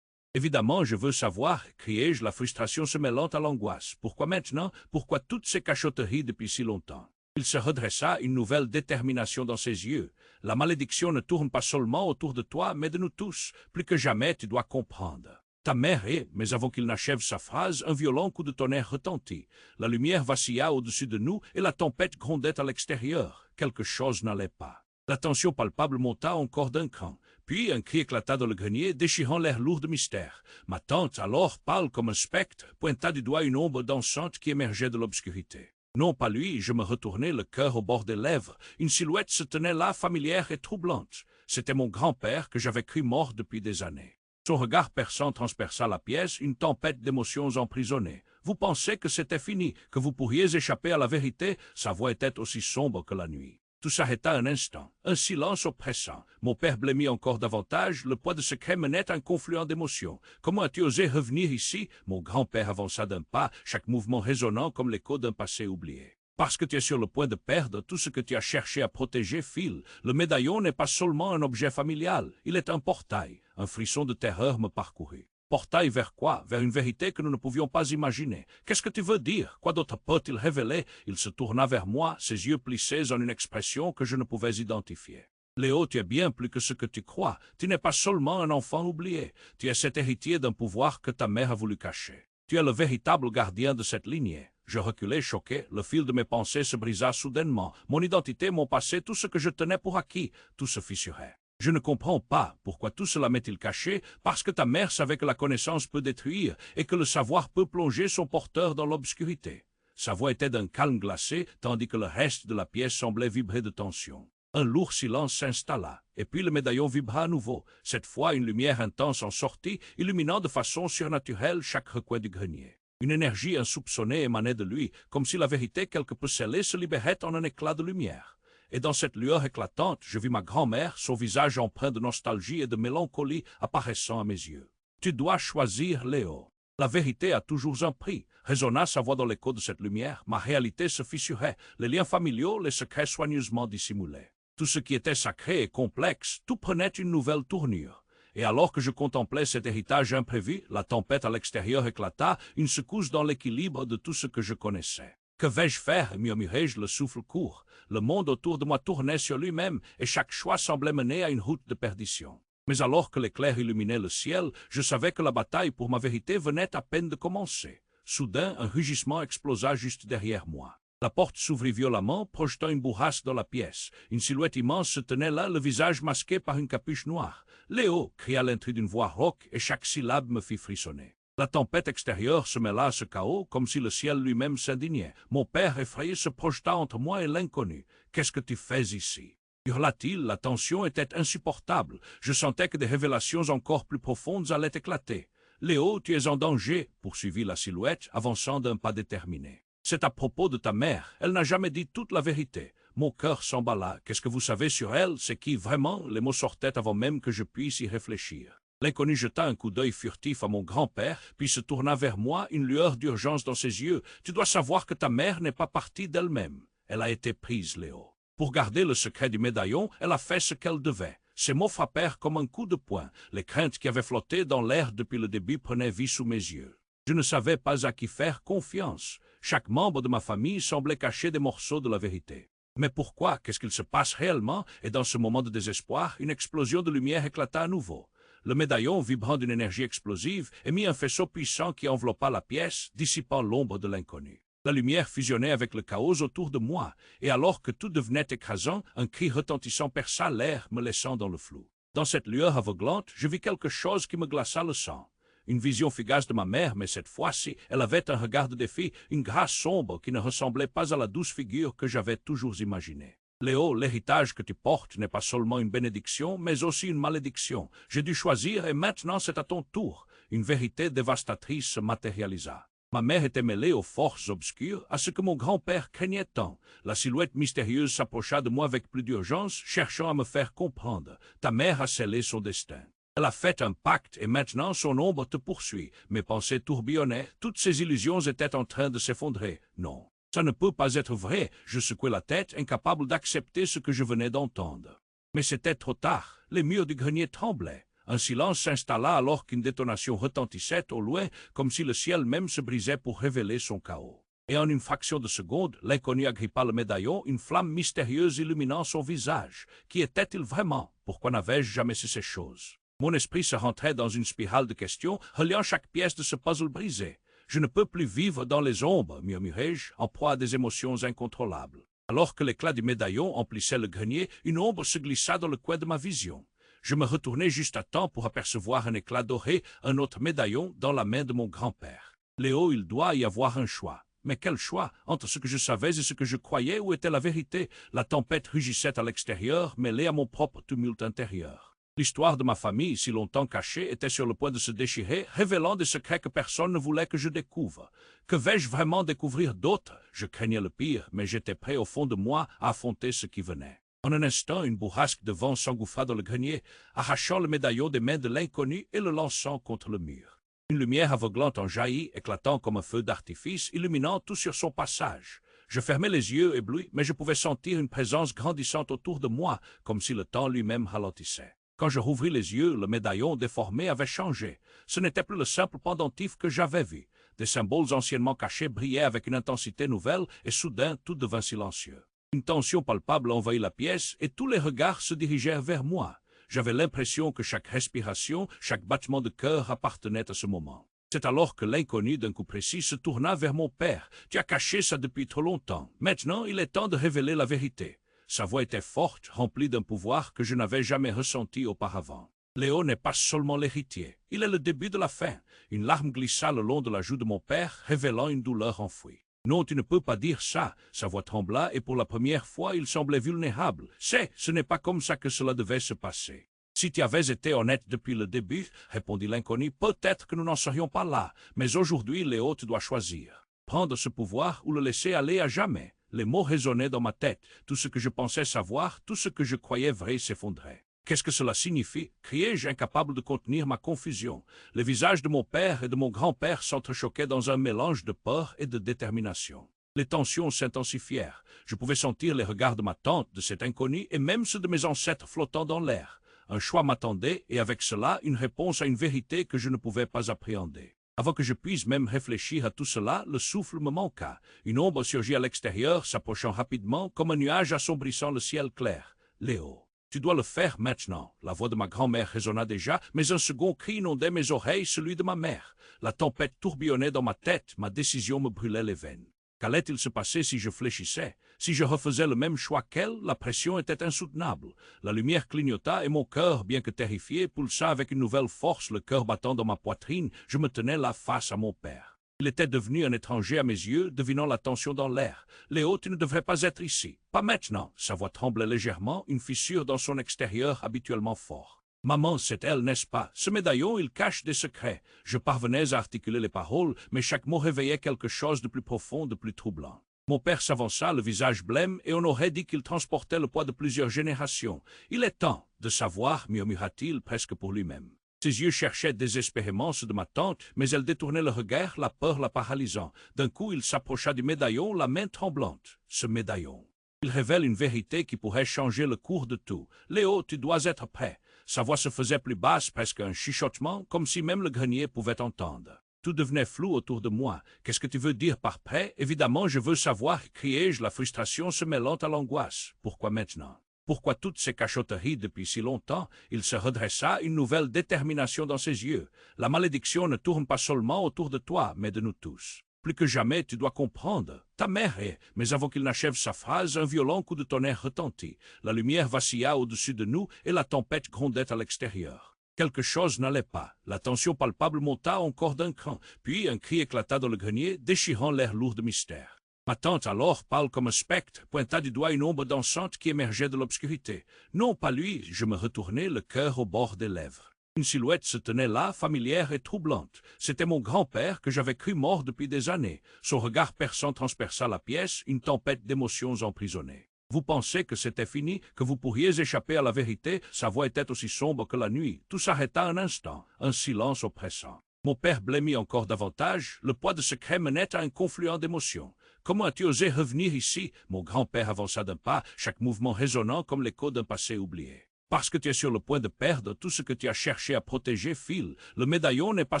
Évidemment, je veux savoir, criai-je, la frustration se mêlant à l'angoisse. Pourquoi maintenant? Pourquoi toutes ces cachotteries depuis si longtemps? Il se redressa, une nouvelle détermination dans ses yeux. La malédiction ne tourne pas seulement autour de toi, mais de nous tous. Plus que jamais, tu dois comprendre. Ta mère est, mais avant qu'il n'achève sa phrase, un violent coup de tonnerre retentit. La lumière vacilla au-dessus de nous et la tempête grondait à l'extérieur. Quelque chose n'allait pas. La tension palpable monta encore d'un cran. Puis un cri éclata dans le grenier, déchirant l'air lourd de mystère. Ma tante, alors pâle comme un spectre, pointa du doigt une ombre dansante qui émergeait de l'obscurité. Non, pas lui, je me retournai, le cœur au bord des lèvres. Une silhouette se tenait là, familière et troublante. C'était mon grand-père que j'avais cru mort depuis des années. Son regard perçant transperça la pièce, une tempête d'émotions emprisonnée. Vous pensez que c'était fini, que vous pourriez échapper à la vérité? Sa voix était aussi sombre que la nuit. Tout s'arrêta un instant, un silence oppressant. Mon père blêmit encore davantage, le poids de secret menait un confluent d'émotions. Comment as-tu osé revenir ici? Mon grand-père avança d'un pas, chaque mouvement résonnant comme l'écho d'un passé oublié. Parce que tu es sur le point de perdre tout ce que tu as cherché à protéger, Phil. Le médaillon n'est pas seulement un objet familial, il est un portail. Un frisson de terreur me parcourut. Portail vers quoi? Vers une vérité que nous ne pouvions pas imaginer. Qu'est-ce que tu veux dire? Quoi d'autre peut-il révéler? Il se tourna vers moi, ses yeux plissés en une expression que je ne pouvais identifier. Léo, tu es bien plus que ce que tu crois. Tu n'es pas seulement un enfant oublié. Tu es cet héritier d'un pouvoir que ta mère a voulu cacher. Tu es le véritable gardien de cette lignée. Je reculai choqué, le fil de mes pensées se brisa soudainement. Mon identité, mon passé, tout ce que je tenais pour acquis, tout se fissurait. Je ne comprends pas pourquoi tout cela m'est-il caché, parce que ta mère savait que la connaissance peut détruire et que le savoir peut plonger son porteur dans l'obscurité. Sa voix était d'un calme glacé, tandis que le reste de la pièce semblait vibrer de tension. Un lourd silence s'installa, et puis le médaillon vibra à nouveau. Cette fois, une lumière intense en sortit, illuminant de façon surnaturelle chaque recoin du grenier. Une énergie insoupçonnée émanait de lui, comme si la vérité quelque peu scellée se libérait en un éclat de lumière. Et dans cette lueur éclatante, je vis ma grand-mère, son visage empreint de nostalgie et de mélancolie apparaissant à mes yeux. Tu dois choisir, Léo. La vérité a toujours un prix. Résonna sa voix dans l'écho de cette lumière. Ma réalité se fissurait, les liens familiaux, les secrets soigneusement dissimulés. Tout ce qui était sacré et complexe, tout prenait une nouvelle tournure. Et alors que je contemplais cet héritage imprévu, la tempête à l'extérieur éclata, une secousse dans l'équilibre de tout ce que je connaissais. Que vais-je faire? Murmurai-je, le souffle court. Le monde autour de moi tournait sur lui-même, et chaque choix semblait mener à une route de perdition. Mais alors que l'éclair illuminait le ciel, je savais que la bataille pour ma vérité venait à peine de commencer. Soudain, un rugissement explosa juste derrière moi. La porte s'ouvrit violemment, projetant une bourrasque dans la pièce. Une silhouette immense se tenait là, le visage masqué par une capuche noire. « Léo !» cria l'intrus d'une voix rauque, et chaque syllabe me fit frissonner. La tempête extérieure se mêla à ce chaos, comme si le ciel lui-même s'indignait. Mon père effrayé se projeta entre moi et l'inconnu. « Qu'est-ce que tu fais ici ?» hurla-t-il. La tension était insupportable. Je sentais que des révélations encore plus profondes allaient éclater. « Léo, tu es en danger !» poursuivit la silhouette, avançant d'un pas déterminé. « C'est à propos de ta mère. Elle n'a jamais dit toute la vérité. » Mon cœur s'emballa. « Qu'est-ce que vous savez sur elle? C'est qui vraiment ?» Les mots sortaient avant même que je puisse y réfléchir. L'inconnu jeta un coup d'œil furtif à mon grand-père, puis se tourna vers moi, une lueur d'urgence dans ses yeux. « Tu dois savoir que ta mère n'est pas partie d'elle-même. Elle a été prise, Léo. » Pour garder le secret du médaillon, elle a fait ce qu'elle devait. Ces mots frappèrent comme un coup de poing. Les craintes qui avaient flotté dans l'air depuis le début prenaient vie sous mes yeux. Je ne savais pas à qui faire confiance. Chaque membre de ma famille semblait cacher des morceaux de la vérité. Mais pourquoi? Qu'est-ce qu'il se passe réellement? Et dans ce moment de désespoir, une explosion de lumière éclata à nouveau. Le médaillon, vibrant d'une énergie explosive, émit un faisceau puissant qui enveloppa la pièce, dissipant l'ombre de l'inconnu. La lumière fusionnait avec le chaos autour de moi, et alors que tout devenait écrasant, un cri retentissant perça l'air, me laissant dans le flou. Dans cette lueur aveuglante, je vis quelque chose qui me glaça le sang. Une vision fugace de ma mère, mais cette fois-ci, elle avait un regard de défi, une grâce sombre qui ne ressemblait pas à la douce figure que j'avais toujours imaginée. Léo, l'héritage que tu portes n'est pas seulement une bénédiction, mais aussi une malédiction. J'ai dû choisir et maintenant c'est à ton tour. Une vérité dévastatrice se matérialisa. Ma mère était mêlée aux forces obscures, à ce que mon grand-père craignait tant. La silhouette mystérieuse s'approcha de moi avec plus d'urgence, cherchant à me faire comprendre. Ta mère a scellé son destin. Elle a fait un pacte et maintenant son ombre te poursuit. Mes pensées tourbillonnaient, toutes ces illusions étaient en train de s'effondrer. Non, ça ne peut pas être vrai. Je secouai la tête, incapable d'accepter ce que je venais d'entendre. Mais c'était trop tard. Les murs du grenier tremblaient. Un silence s'installa alors qu'une détonation retentissait au loin, comme si le ciel même se brisait pour révéler son chaos. Et en une fraction de seconde, l'inconnu agrippa le médaillon, une flamme mystérieuse illuminant son visage. Qui était-il vraiment? Pourquoi n'avais-je jamais su ces choses? Mon esprit se rentrait dans une spirale de questions, reliant chaque pièce de ce puzzle brisé. Je ne peux plus vivre dans les ombres, murmurai-je, en proie à des émotions incontrôlables. Alors que l'éclat du médaillon emplissait le grenier, une ombre se glissa dans le coin de ma vision. Je me retournai juste à temps pour apercevoir un éclat doré, un autre médaillon dans la main de mon grand-père. Léo, il doit y avoir un choix. Mais quel choix? Entre ce que je savais et ce que je croyais, où était la vérité? La tempête rugissait à l'extérieur, mêlée à mon propre tumulte intérieur. L'histoire de ma famille, si longtemps cachée, était sur le point de se déchirer, révélant des secrets que personne ne voulait que je découvre. Que vais-je vraiment découvrir d'autre? Je craignais le pire, mais j'étais prêt au fond de moi à affronter ce qui venait. En un instant, une bourrasque de vent s'engouffra dans le grenier, arrachant le médaillon des mains de l'inconnu et le lançant contre le mur. Une lumière aveuglante en jaillit, éclatant comme un feu d'artifice, illuminant tout sur son passage. Je fermai les yeux éblouis, mais je pouvais sentir une présence grandissante autour de moi, comme si le temps lui-même ralentissait. Quand je rouvris les yeux, le médaillon déformé avait changé. Ce n'était plus le simple pendentif que j'avais vu. Des symboles anciennement cachés brillaient avec une intensité nouvelle, et soudain tout devint silencieux. Une tension palpable envahit la pièce et tous les regards se dirigèrent vers moi. J'avais l'impression que chaque respiration, chaque battement de cœur appartenait à ce moment. C'est alors que l'inconnu d'un coup précis se tourna vers mon père. « Tu as caché ça depuis trop longtemps. Maintenant, il est temps de révéler la vérité. » Sa voix était forte, remplie d'un pouvoir que je n'avais jamais ressenti auparavant. Léo n'est pas seulement l'héritier, il est le début de la fin. Une larme glissa le long de la joue de mon père, révélant une douleur enfouie. Non, tu ne peux pas dire ça. Sa voix trembla et pour la première fois, il semblait vulnérable. Ce n'est pas comme ça que cela devait se passer. Si tu avais été honnête depuis le début, répondit l'inconnu, peut-être que nous n'en serions pas là. Mais aujourd'hui, Léo, tu dois choisir. Prendre ce pouvoir ou le laisser aller à jamais. Les mots résonnaient dans ma tête. Tout ce que je pensais savoir, tout ce que je croyais vrai s'effondrait. Qu'est-ce que cela signifie? Criai-je, incapable de contenir ma confusion. Les visages de mon père et de mon grand-père s'entrechoquaient dans un mélange de peur et de détermination. Les tensions s'intensifièrent. Je pouvais sentir les regards de ma tante, de cet inconnu, et même ceux de mes ancêtres flottant dans l'air. Un choix m'attendait, et avec cela, une réponse à une vérité que je ne pouvais pas appréhender. Avant que je puisse même réfléchir à tout cela, le souffle me manqua. Une ombre surgit à l'extérieur, s'approchant rapidement, comme un nuage assombrissant le ciel clair. Léo. Tu dois le faire maintenant. La voix de ma grand-mère résonna déjà, mais un second cri inondait mes oreilles, celui de ma mère. La tempête tourbillonnait dans ma tête, ma décision me brûlait les veines. Qu'allait-il se passer si je fléchissais? Si je refaisais le même choix qu'elle, la pression était insoutenable. La lumière clignota et mon cœur, bien que terrifié, pulsa avec une nouvelle force, le cœur battant dans ma poitrine. Je me tenais là face à mon père. Il était devenu un étranger à mes yeux, devinant la tension dans l'air. « Léo, tu ne devrais pas être ici. Pas maintenant. » Sa voix tremblait légèrement, une fissure dans son extérieur habituellement fort. « Maman, c'est elle, n'est-ce pas? Ce médaillon, il cache des secrets. » Je parvenais à articuler les paroles, mais chaque mot réveillait quelque chose de plus profond, de plus troublant. Mon père s'avança, le visage blême, et on aurait dit qu'il transportait le poids de plusieurs générations. « Il est temps de savoir, » murmura-t-il presque pour lui-même. Ses yeux cherchaient désespérément ceux de ma tante, mais elle détournait le regard, la peur la paralysant. D'un coup, il s'approcha du médaillon, la main tremblante. Ce médaillon. Il révèle une vérité qui pourrait changer le cours de tout. Léo, tu dois être prêt. Sa voix se faisait plus basse, presque un chuchotement, comme si même le grenier pouvait entendre. Tout devenait flou autour de moi. Qu'est-ce que tu veux dire par prêt? Évidemment, je veux savoir, criai-je, la frustration se mêlant à l'angoisse. Pourquoi maintenant? Pourquoi toutes ces cachotteries depuis si longtemps? Il se redressa, une nouvelle détermination dans ses yeux. La malédiction ne tourne pas seulement autour de toi, mais de nous tous. Plus que jamais, tu dois comprendre. Ta mère est... Mais avant qu'il n'achève sa phrase, un violent coup de tonnerre retentit. La lumière vacilla au-dessus de nous et la tempête grondait à l'extérieur. Quelque chose n'allait pas. La tension palpable monta encore d'un cran, puis un cri éclata dans le grenier, déchirant l'air lourd de mystère. Ma tante, alors, pâle comme un spectre, pointa du doigt une ombre dansante qui émergeait de l'obscurité. Non, pas lui, je me retournai, le cœur au bord des lèvres. Une silhouette se tenait là, familière et troublante. C'était mon grand-père que j'avais cru mort depuis des années. Son regard perçant transperça la pièce, une tempête d'émotions emprisonnée. Vous pensez que c'était fini, que vous pourriez échapper à la vérité? Sa voix était aussi sombre que la nuit. Tout s'arrêta un instant, un silence oppressant. Mon père blêmit encore davantage, le poids de ce cri menait à un confluent d'émotions. Comment as-tu osé revenir ici? Mon grand-père avança d'un pas, chaque mouvement résonnant comme l'écho d'un passé oublié. Parce que tu es sur le point de perdre tout ce que tu as cherché à protéger, Phil. Le médaillon n'est pas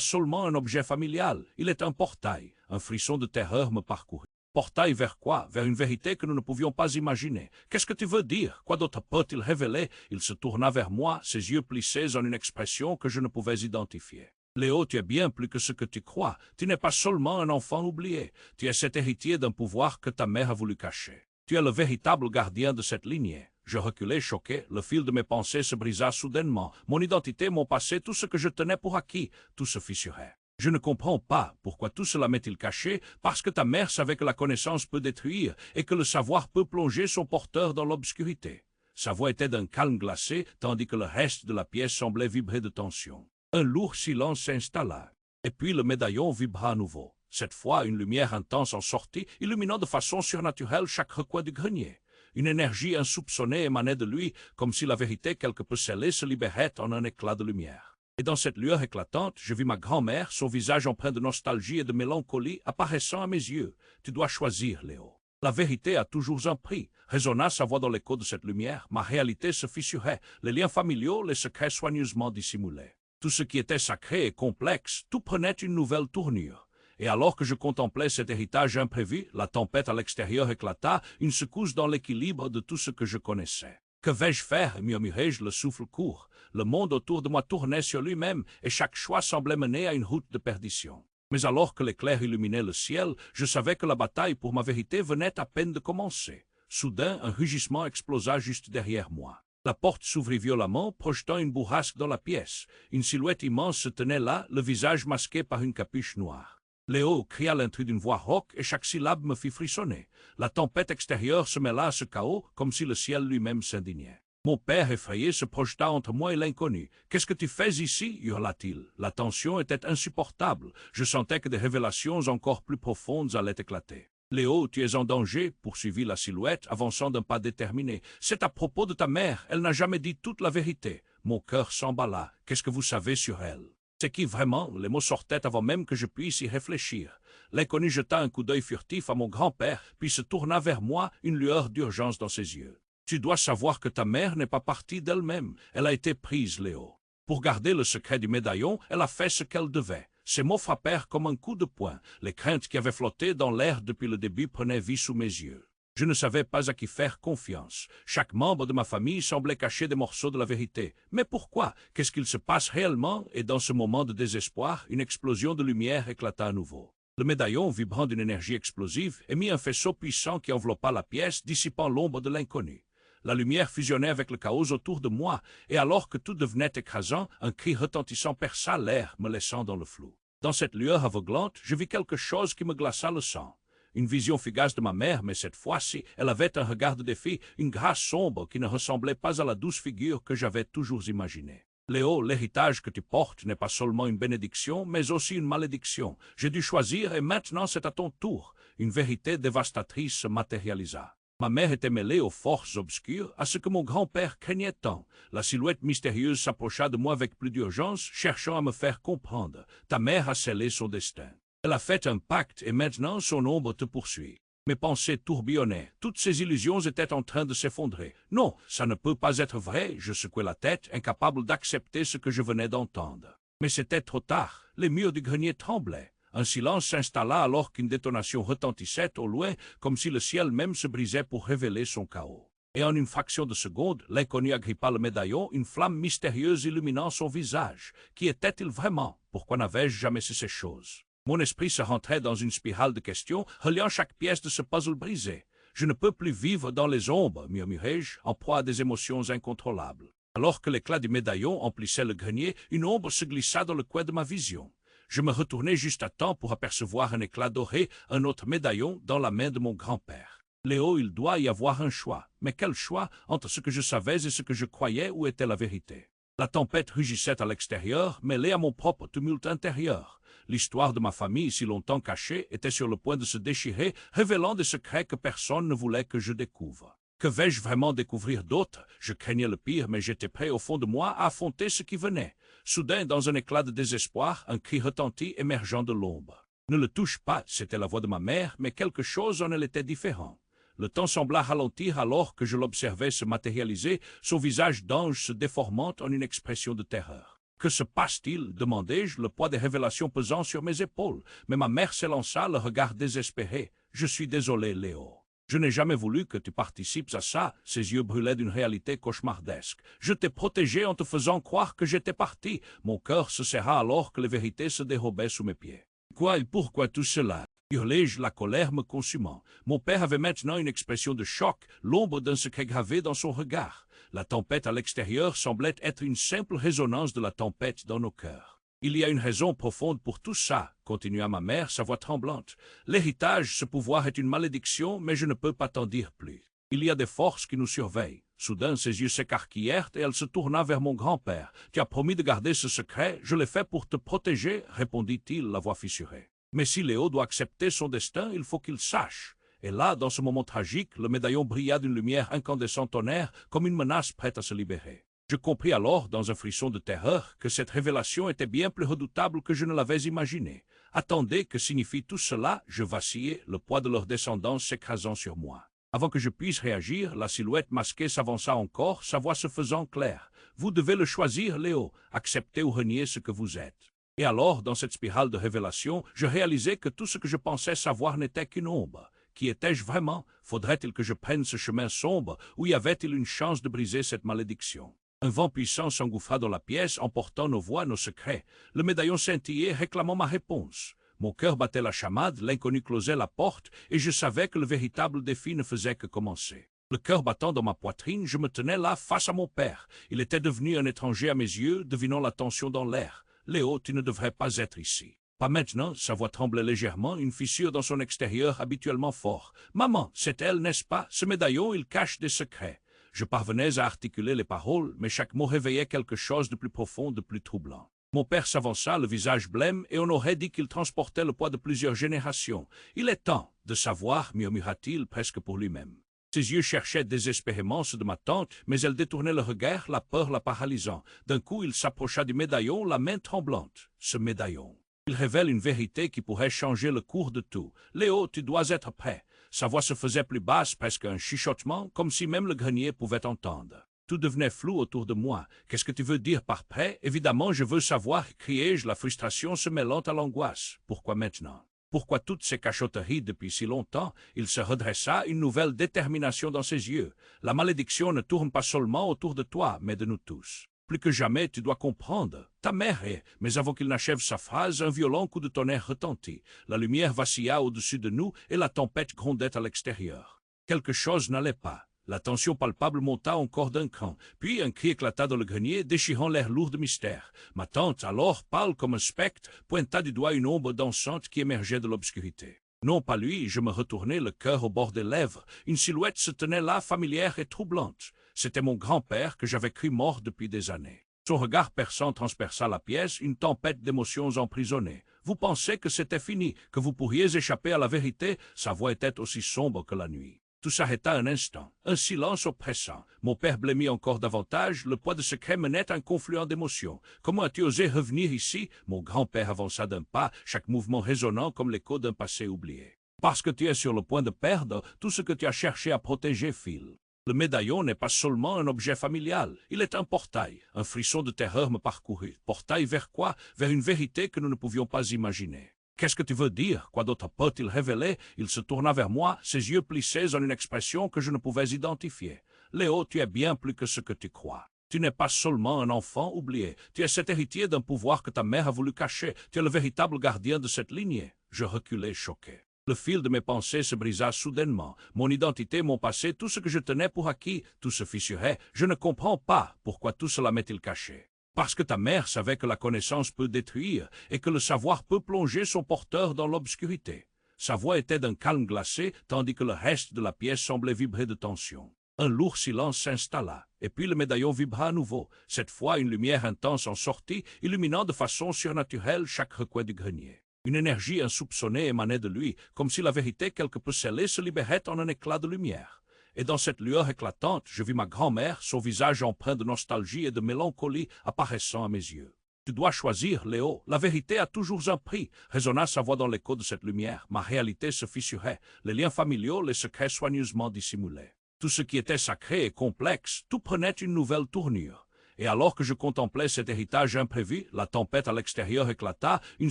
seulement un objet familial, il est un portail. Un frisson de terreur me parcourut. Portail vers quoi? Vers une vérité que nous ne pouvions pas imaginer. Qu'est-ce que tu veux dire? Quoi d'autre peut-il révéler? Il se tourna vers moi, ses yeux plissés en une expression que je ne pouvais identifier. Léo, tu es bien plus que ce que tu crois. Tu n'es pas seulement un enfant oublié. Tu es cet héritier d'un pouvoir que ta mère a voulu cacher. Tu es le véritable gardien de cette lignée. Je reculai choqué, le fil de mes pensées se brisa soudainement. Mon identité, mon passé, tout ce que je tenais pour acquis, tout se fissurait. Je ne comprends pas pourquoi tout cela m'est-il caché, parce que ta mère savait que la connaissance peut détruire et que le savoir peut plonger son porteur dans l'obscurité. Sa voix était d'un calme glacé, tandis que le reste de la pièce semblait vibrer de tension. Un lourd silence s'installa, et puis le médaillon vibra à nouveau. Cette fois, une lumière intense en sortit, illuminant de façon surnaturelle chaque recoin du grenier. Une énergie insoupçonnée émanait de lui, comme si la vérité quelque peu scellée se libérait en un éclat de lumière. Et dans cette lueur éclatante, je vis ma grand-mère, son visage empreint de nostalgie et de mélancolie, apparaissant à mes yeux. Tu dois choisir, Léo. La vérité a toujours un prix. Résonna sa voix dans l'écho de cette lumière. Ma réalité se fissurait. Les liens familiaux, les secrets soigneusement dissimulés. Tout ce qui était sacré et complexe, tout prenait une nouvelle tournure. Et alors que je contemplais cet héritage imprévu, la tempête à l'extérieur éclata, une secousse dans l'équilibre de tout ce que je connaissais. Que vais-je faire? Murmurai-je, le souffle court. Le monde autour de moi tournait sur lui-même, et chaque choix semblait mener à une route de perdition. Mais alors que l'éclair illuminait le ciel, je savais que la bataille pour ma vérité venait à peine de commencer. Soudain, un rugissement explosa juste derrière moi. La porte s'ouvrit violemment, projetant une bourrasque dans la pièce. Une silhouette immense se tenait là, le visage masqué par une capuche noire. Léo, cria l'intrus d'une voix rauque, et chaque syllabe me fit frissonner. La tempête extérieure se mêla à ce chaos, comme si le ciel lui-même s'indignait. Mon père, effrayé, se projeta entre moi et l'inconnu. « Qu'est-ce que tu fais ici » hurla-t-il. La tension était insupportable. Je sentais que des révélations encore plus profondes allaient éclater. « Léo, tu es en danger » poursuivit la silhouette, avançant d'un pas déterminé. « C'est à propos de ta mère. Elle n'a jamais dit toute la vérité. » Mon cœur s'emballa. « Qu'est-ce que vous savez sur elle ?» C'est qui vraiment? Les mots sortaient avant même que je puisse y réfléchir. L'inconnu jeta un coup d'œil furtif à mon grand-père, puis se tourna vers moi, une lueur d'urgence dans ses yeux. Tu dois savoir que ta mère n'est pas partie d'elle-même. Elle a été prise, Léo. Pour garder le secret du médaillon, elle a fait ce qu'elle devait. Ces mots frappèrent comme un coup de poing. Les craintes qui avaient flotté dans l'air depuis le début prenaient vie sous mes yeux. Je ne savais pas à qui faire confiance. Chaque membre de ma famille semblait cacher des morceaux de la vérité. Mais pourquoi? Qu'est-ce qu'il se passe réellement? Et dans ce moment de désespoir, une explosion de lumière éclata à nouveau. Le médaillon, vibrant d'une énergie explosive, émit un faisceau puissant qui enveloppa la pièce, dissipant l'ombre de l'inconnu. La lumière fusionnait avec le chaos autour de moi, et alors que tout devenait écrasant, un cri retentissant perça l'air, me laissant dans le flou. Dans cette lueur aveuglante, je vis quelque chose qui me glaça le sang. Une vision fugace de ma mère, mais cette fois-ci, elle avait un regard de défi, une grâce sombre qui ne ressemblait pas à la douce figure que j'avais toujours imaginée. Léo, l'héritage que tu portes n'est pas seulement une bénédiction, mais aussi une malédiction. J'ai dû choisir et maintenant c'est à ton tour. Une vérité dévastatrice se matérialisa. Ma mère était mêlée aux forces obscures, à ce que mon grand-père craignait tant. La silhouette mystérieuse s'approcha de moi avec plus d'urgence, cherchant à me faire comprendre. Ta mère a scellé son destin. Elle a fait un pacte et maintenant son ombre te poursuit. Mes pensées tourbillonnaient, toutes ces illusions étaient en train de s'effondrer. Non, ça ne peut pas être vrai, je secouai la tête, incapable d'accepter ce que je venais d'entendre. Mais c'était trop tard, les murs du grenier tremblaient. Un silence s'installa alors qu'une détonation retentissait au loin, comme si le ciel même se brisait pour révéler son chaos. Et en une fraction de seconde, l'inconnu agrippa le médaillon, une flamme mystérieuse illuminant son visage. Qui était-il vraiment? Pourquoi n'avais-je jamais su ces choses? Mon esprit se rentrait dans une spirale de questions, reliant chaque pièce de ce puzzle brisé. Je ne peux plus vivre dans les ombres, murmurai-je, en proie à des émotions incontrôlables. Alors que l'éclat du médaillon emplissait le grenier, une ombre se glissa dans le coin de ma vision. Je me retournai juste à temps pour apercevoir un éclat doré, un autre médaillon dans la main de mon grand-père. Léo, il doit y avoir un choix. Mais quel choix entre ce que je savais et ce que je croyais? Où était la vérité? La tempête rugissait à l'extérieur, mêlée à mon propre tumulte intérieur. L'histoire de ma famille, si longtemps cachée, était sur le point de se déchirer, révélant des secrets que personne ne voulait que je découvre. Que vais-je vraiment découvrir d'autre? Je craignais le pire, mais j'étais prêt au fond de moi à affronter ce qui venait. Soudain, dans un éclat de désespoir, un cri retentit émergeant de l'ombre. Ne le touche pas, c'était la voix de ma mère, mais quelque chose en elle était différent. Le temps sembla ralentir alors que je l'observais se matérialiser, son visage d'ange se déformant en une expression de terreur. Que se passe-t-il? Demandai-je, le poids des révélations pesant sur mes épaules. Mais ma mère s'élança, le regard désespéré. Je suis désolé, Léo. Je n'ai jamais voulu que tu participes à ça. Ses yeux brûlaient d'une réalité cauchemardesque. Je t'ai protégé en te faisant croire que j'étais parti. Mon cœur se serra alors que les vérités se dérobaient sous mes pieds. Quoi et pourquoi tout cela? Hurlai-je, la colère me consumant. Mon père avait maintenant une expression de choc, l'ombre d'un secret gravé dans son regard. La tempête à l'extérieur semblait être une simple résonance de la tempête dans nos cœurs. Il y a une raison profonde pour tout ça, continua ma mère, sa voix tremblante. L'héritage, ce pouvoir est une malédiction, mais je ne peux pas t'en dire plus. Il y a des forces qui nous surveillent. Soudain, ses yeux s'écarquillèrent et elle se tourna vers mon grand-père. Tu as promis de garder ce secret, je l'ai fait pour te protéger, répondit-il, la voix fissurée. Mais si Léo doit accepter son destin, il faut qu'il sache. Et là, dans ce moment tragique, le médaillon brilla d'une lumière incandescente en air, comme une menace prête à se libérer. Je compris alors, dans un frisson de terreur, que cette révélation était bien plus redoutable que je ne l'avais imaginé. Attendez, que signifie tout cela? Je vacillais, le poids de leur descendance s'écrasant sur moi. Avant que je puisse réagir, la silhouette masquée s'avança encore, sa voix se faisant claire. Vous devez le choisir, Léo, accepter ou renier ce que vous êtes. Et alors, dans cette spirale de révélation, je réalisais que tout ce que je pensais savoir n'était qu'une ombre. Qui étais-je vraiment? Faudrait-il que je prenne ce chemin sombre, ou y avait-il une chance de briser cette malédiction? Un vent puissant s'engouffra dans la pièce, emportant nos voix, nos secrets. Le médaillon scintillait, réclamant ma réponse. Mon cœur battait la chamade, l'inconnu closait la porte, et je savais que le véritable défi ne faisait que commencer. Le cœur battant dans ma poitrine, je me tenais là face à mon père. Il était devenu un étranger à mes yeux, devinant la tension dans l'air. « Léo, tu ne devrais pas être ici. » Pas maintenant, sa voix tremblait légèrement, une fissure dans son extérieur habituellement fort. « Maman, c'est elle, n'est-ce pas? Ce médaillon, il cache des secrets. » Je parvenais à articuler les paroles, mais chaque mot réveillait quelque chose de plus profond, de plus troublant. Mon père s'avança, le visage blême, et on aurait dit qu'il transportait le poids de plusieurs générations. « Il est temps de savoir, » murmura-t-il presque pour lui-même. Ses yeux cherchaient désespérément ceux de ma tante, mais elle détournait le regard, la peur la paralysant. D'un coup, il s'approcha du médaillon, la main tremblante. Ce médaillon. Il révèle une vérité qui pourrait changer le cours de tout. « Léo, tu dois être prêt. » Sa voix se faisait plus basse, presque un chuchotement, comme si même le grenier pouvait entendre. Tout devenait flou autour de moi. « Qu'est-ce que tu veux dire par prêt? Évidemment, je veux savoir, » criai-je, la frustration se mêlant à l'angoisse. « Pourquoi maintenant? Pourquoi toutes ces cachotteries depuis si longtemps? » Il se redressa, une nouvelle détermination dans ses yeux. « La malédiction ne tourne pas seulement autour de toi, mais de nous tous. Plus que jamais, tu dois comprendre. Ta mère est... » Mais avant qu'il n'achève sa phrase, un violent coup de tonnerre retentit. La lumière vacilla au-dessus de nous et la tempête grondait à l'extérieur. Quelque chose n'allait pas. La tension palpable monta encore d'un cran. Puis un cri éclata dans le grenier, déchirant l'air lourd de mystère. Ma tante, alors pâle comme un spectre, pointa du doigt une ombre dansante qui émergeait de l'obscurité. Non pas lui, je me retournai, le cœur au bord des lèvres. Une silhouette se tenait là, familière et troublante. C'était mon grand-père que j'avais cru mort depuis des années. Son regard perçant transperça la pièce, une tempête d'émotions emprisonnée. Vous pensez que c'était fini, que vous pourriez échapper à la vérité? Sa voix était aussi sombre que la nuit. Tout s'arrêta un instant. Un silence oppressant. Mon père blêmit encore davantage. Le poids de secret menait un confluent d'émotions. « Comment as-tu osé revenir ici ?» Mon grand-père avança d'un pas, chaque mouvement résonnant comme l'écho d'un passé oublié. Parce que tu es sur le point de perdre tout ce que tu as cherché à protéger, Phil. Le médaillon n'est pas seulement un objet familial, il est un portail. Un frisson de terreur me parcourut. Portail vers quoi? Vers une vérité que nous ne pouvions pas imaginer. Qu'est-ce que tu veux dire? Quoi d'autre peut-il révéler? Il se tourna vers moi, ses yeux plissés en une expression que je ne pouvais identifier. Léo, tu es bien plus que ce que tu crois. Tu n'es pas seulement un enfant oublié, tu es cet héritier d'un pouvoir que ta mère a voulu cacher, tu es le véritable gardien de cette lignée. Je reculai choqué. Le fil de mes pensées se brisa soudainement. Mon identité, mon passé, tout ce que je tenais pour acquis, tout se fissurait. Je ne comprends pas pourquoi tout cela m'est-il caché. Parce que ta mère savait que la connaissance peut détruire et que le savoir peut plonger son porteur dans l'obscurité. Sa voix était d'un calme glacé, tandis que le reste de la pièce semblait vibrer de tension. Un lourd silence s'installa, et puis le médaillon vibra à nouveau. Cette fois, une lumière intense en sortit, illuminant de façon surnaturelle chaque recoin du grenier. Une énergie insoupçonnée émanait de lui, comme si la vérité quelque peu scellée se libérait en un éclat de lumière. Et dans cette lueur éclatante, je vis ma grand-mère, son visage empreint de nostalgie et de mélancolie apparaissant à mes yeux. « Tu dois choisir, Léo. La vérité a toujours un prix. » résonna sa voix dans l'écho de cette lumière. Ma réalité se fissurait. Les liens familiaux, les secrets soigneusement dissimulés. Tout ce qui était sacré et complexe, tout prenait une nouvelle tournure. Et alors que je contemplais cet héritage imprévu, la tempête à l'extérieur éclata, une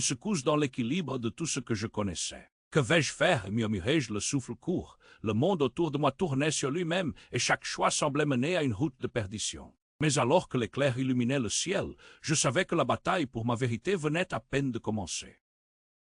secousse dans l'équilibre de tout ce que je connaissais. Que vais-je faire? Murmurai-je, le souffle court. Le monde autour de moi tournait sur lui-même, et chaque choix semblait mener à une route de perdition. Mais alors que l'éclair illuminait le ciel, je savais que la bataille pour ma vérité venait à peine de commencer.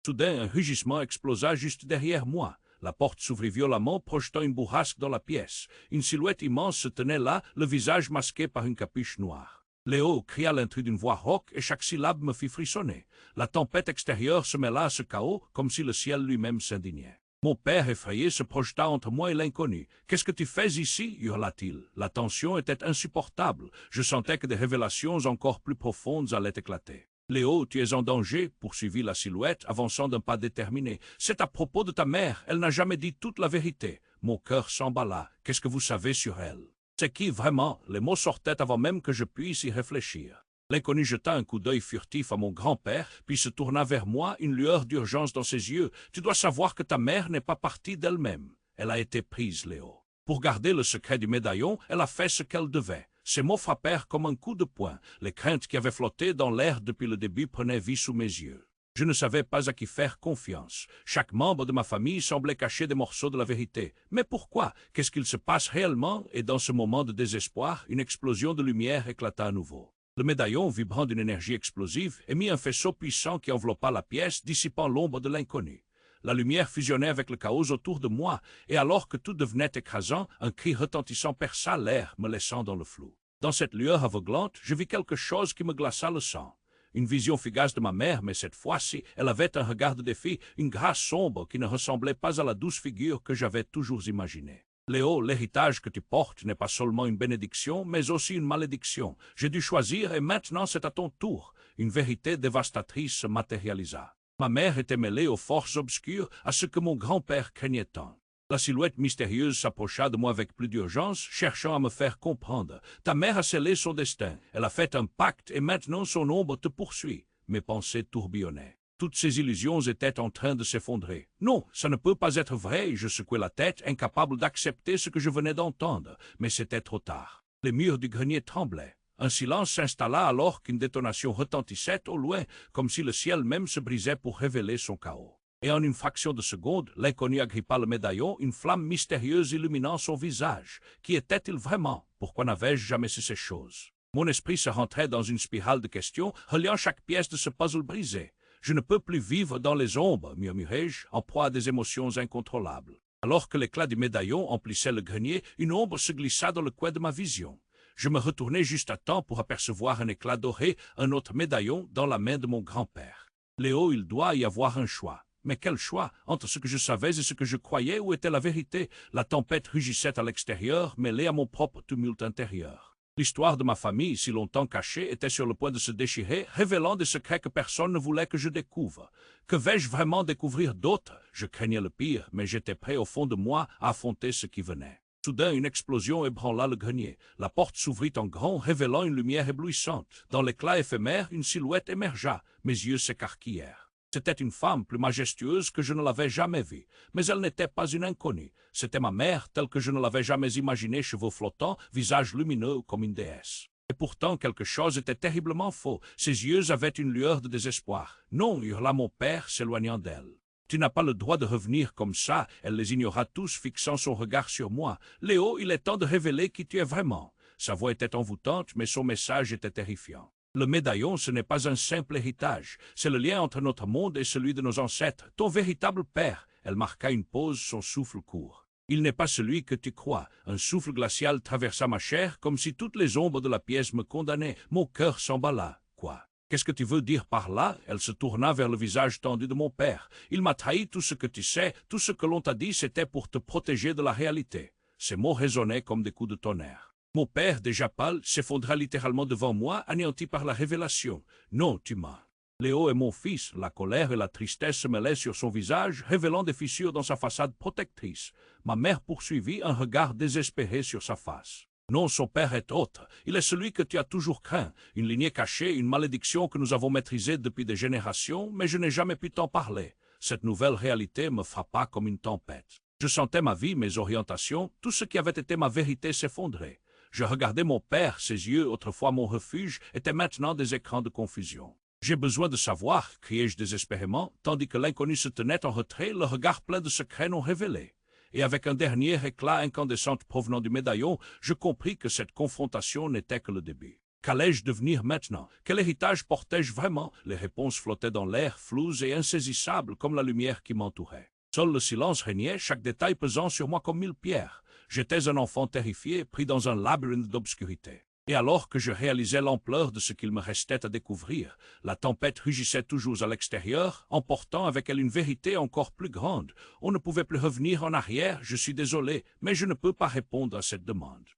Soudain, un rugissement explosa juste derrière moi. La porte s'ouvrit violemment, projetant une bourrasque dans la pièce. Une silhouette immense se tenait là, le visage masqué par une capuche noire. « Léo » cria l'intrus d'une voix rauque, et chaque syllabe me fit frissonner. La tempête extérieure se mêla à ce chaos, comme si le ciel lui-même s'indignait. Mon père, effrayé, se projeta entre moi et l'inconnu. « Qu'est-ce que tu fais ici » hurla-t-il. La tension était insupportable. Je sentais que des révélations encore plus profondes allaient éclater. « Léo, tu es en danger » poursuivit la silhouette, avançant d'un pas déterminé. « C'est à propos de ta mère. Elle n'a jamais dit toute la vérité. » Mon cœur s'emballa. « Qu'est-ce que vous savez sur elle ?»« C'est qui vraiment ?» Les mots sortaient avant même que je puisse y réfléchir. L'inconnu jeta un coup d'œil furtif à mon grand-père, puis se tourna vers moi, une lueur d'urgence dans ses yeux. « Tu dois savoir que ta mère n'est pas partie d'elle-même. Elle a été prise, Léo. Pour garder le secret du médaillon, elle a fait ce qu'elle devait. » Ces mots frappèrent comme un coup de poing. Les craintes qui avaient flotté dans l'air depuis le début prenaient vie sous mes yeux. Je ne savais pas à qui faire confiance. Chaque membre de ma famille semblait cacher des morceaux de la vérité. Mais pourquoi? Qu'est-ce qu'il se passe réellement? Et dans ce moment de désespoir, une explosion de lumière éclata à nouveau. Le médaillon, vibrant d'une énergie explosive, émit un faisceau puissant qui enveloppa la pièce, dissipant l'ombre de l'inconnu. La lumière fusionnait avec le chaos autour de moi, et alors que tout devenait écrasant, un cri retentissant perça l'air, me laissant dans le flou. Dans cette lueur aveuglante, je vis quelque chose qui me glaça le sang. Une vision fugace de ma mère, mais cette fois-ci, elle avait un regard de défi, une grâce sombre qui ne ressemblait pas à la douce figure que j'avais toujours imaginée. Léo, l'héritage que tu portes n'est pas seulement une bénédiction, mais aussi une malédiction. J'ai dû choisir et maintenant c'est à ton tour. Une vérité dévastatrice se matérialisa. Ma mère était mêlée aux forces obscures, à ce que mon grand-père craignait tant. La silhouette mystérieuse s'approcha de moi avec plus d'urgence, cherchant à me faire comprendre. Ta mère a scellé son destin, elle a fait un pacte et maintenant son ombre te poursuit. Mes pensées tourbillonnaient. Toutes ces illusions étaient en train de s'effondrer. Non, ça ne peut pas être vrai, je secouai la tête, incapable d'accepter ce que je venais d'entendre. Mais c'était trop tard. Les murs du grenier tremblaient. Un silence s'installa alors qu'une détonation retentissait au loin, comme si le ciel même se brisait pour révéler son chaos. Et en une fraction de seconde, l'inconnu agrippa le médaillon, une flamme mystérieuse illuminant son visage. Qui était-il vraiment? Pourquoi n'avais-je jamais su ces choses? Mon esprit se rentrait dans une spirale de questions, reliant chaque pièce de ce puzzle brisé. Je ne peux plus vivre dans les ombres, murmurai-je, en proie à des émotions incontrôlables. Alors que l'éclat du médaillon emplissait le grenier, une ombre se glissa dans le coin de ma vision. Je me retournai juste à temps pour apercevoir un éclat doré, un autre médaillon dans la main de mon grand-père. Léo, il doit y avoir un choix. Mais quel choix? Entre ce que je savais et ce que je croyais, où était la vérité? La tempête rugissait à l'extérieur, mêlée à mon propre tumulte intérieur. L'histoire de ma famille, si longtemps cachée, était sur le point de se déchirer, révélant des secrets que personne ne voulait que je découvre. Que vais-je vraiment découvrir d'autre? Je craignais le pire, mais j'étais prêt au fond de moi à affronter ce qui venait. Soudain, une explosion ébranla le grenier. La porte s'ouvrit en grand, révélant une lumière éblouissante. Dans l'éclat éphémère, une silhouette émergea. Mes yeux s'écarquillèrent. C'était une femme plus majestueuse que je ne l'avais jamais vue, mais elle n'était pas une inconnue. C'était ma mère telle que je ne l'avais jamais imaginée, cheveux flottants, visage lumineux comme une déesse. Et pourtant quelque chose était terriblement faux. Ses yeux avaient une lueur de désespoir. Non, hurla mon père, s'éloignant d'elle. Tu n'as pas le droit de revenir comme ça. Elle les ignora tous, fixant son regard sur moi. Léo, il est temps de révéler qui tu es vraiment. Sa voix était envoûtante, mais son message était terrifiant. Le médaillon, ce n'est pas un simple héritage. C'est le lien entre notre monde et celui de nos ancêtres. Ton véritable père. Elle marqua une pause, son souffle court. Il n'est pas celui que tu crois. Un souffle glacial traversa ma chair, comme si toutes les ombres de la pièce me condamnaient. Mon cœur s'emballa. Quoi? Qu'est-ce que tu veux dire par là? Elle se tourna vers le visage tendu de mon père. Il m'a trahi, tout ce que tu sais, tout ce que l'on t'a dit, c'était pour te protéger de la réalité. Ces mots résonnaient comme des coups de tonnerre. Mon père, déjà pâle, s'effondra littéralement devant moi, anéanti par la révélation. Non, tu m'as. Léo est mon fils. La colère et la tristesse se mêlaient sur son visage, révélant des fissures dans sa façade protectrice. Ma mère poursuivit, un regard désespéré sur sa face. Non, son père est autre. Il est celui que tu as toujours craint. Une lignée cachée, une malédiction que nous avons maîtrisée depuis des générations, mais je n'ai jamais pu t'en parler. Cette nouvelle réalité me frappa comme une tempête. Je sentais ma vie, mes orientations, tout ce qui avait été ma vérité s'effondrer. Je regardais mon père, ses yeux, autrefois mon refuge, étaient maintenant des écrans de confusion. J'ai besoin de savoir, criai-je désespérément, tandis que l'inconnu se tenait en retrait, le regard plein de secrets non révélés. Et avec un dernier éclat incandescent provenant du médaillon, je compris que cette confrontation n'était que le début. Qu'allais-je devenir maintenant? Quel héritage portais-je vraiment? Les réponses flottaient dans l'air, floues et insaisissables comme la lumière qui m'entourait. Seul le silence régnait, chaque détail pesant sur moi comme 1000 pierres. J'étais un enfant terrifié, pris dans un labyrinthe d'obscurité. Et alors que je réalisais l'ampleur de ce qu'il me restait à découvrir, la tempête rugissait toujours à l'extérieur, emportant avec elle une vérité encore plus grande. On ne pouvait plus revenir en arrière, je suis désolé, mais je ne peux pas répondre à cette demande.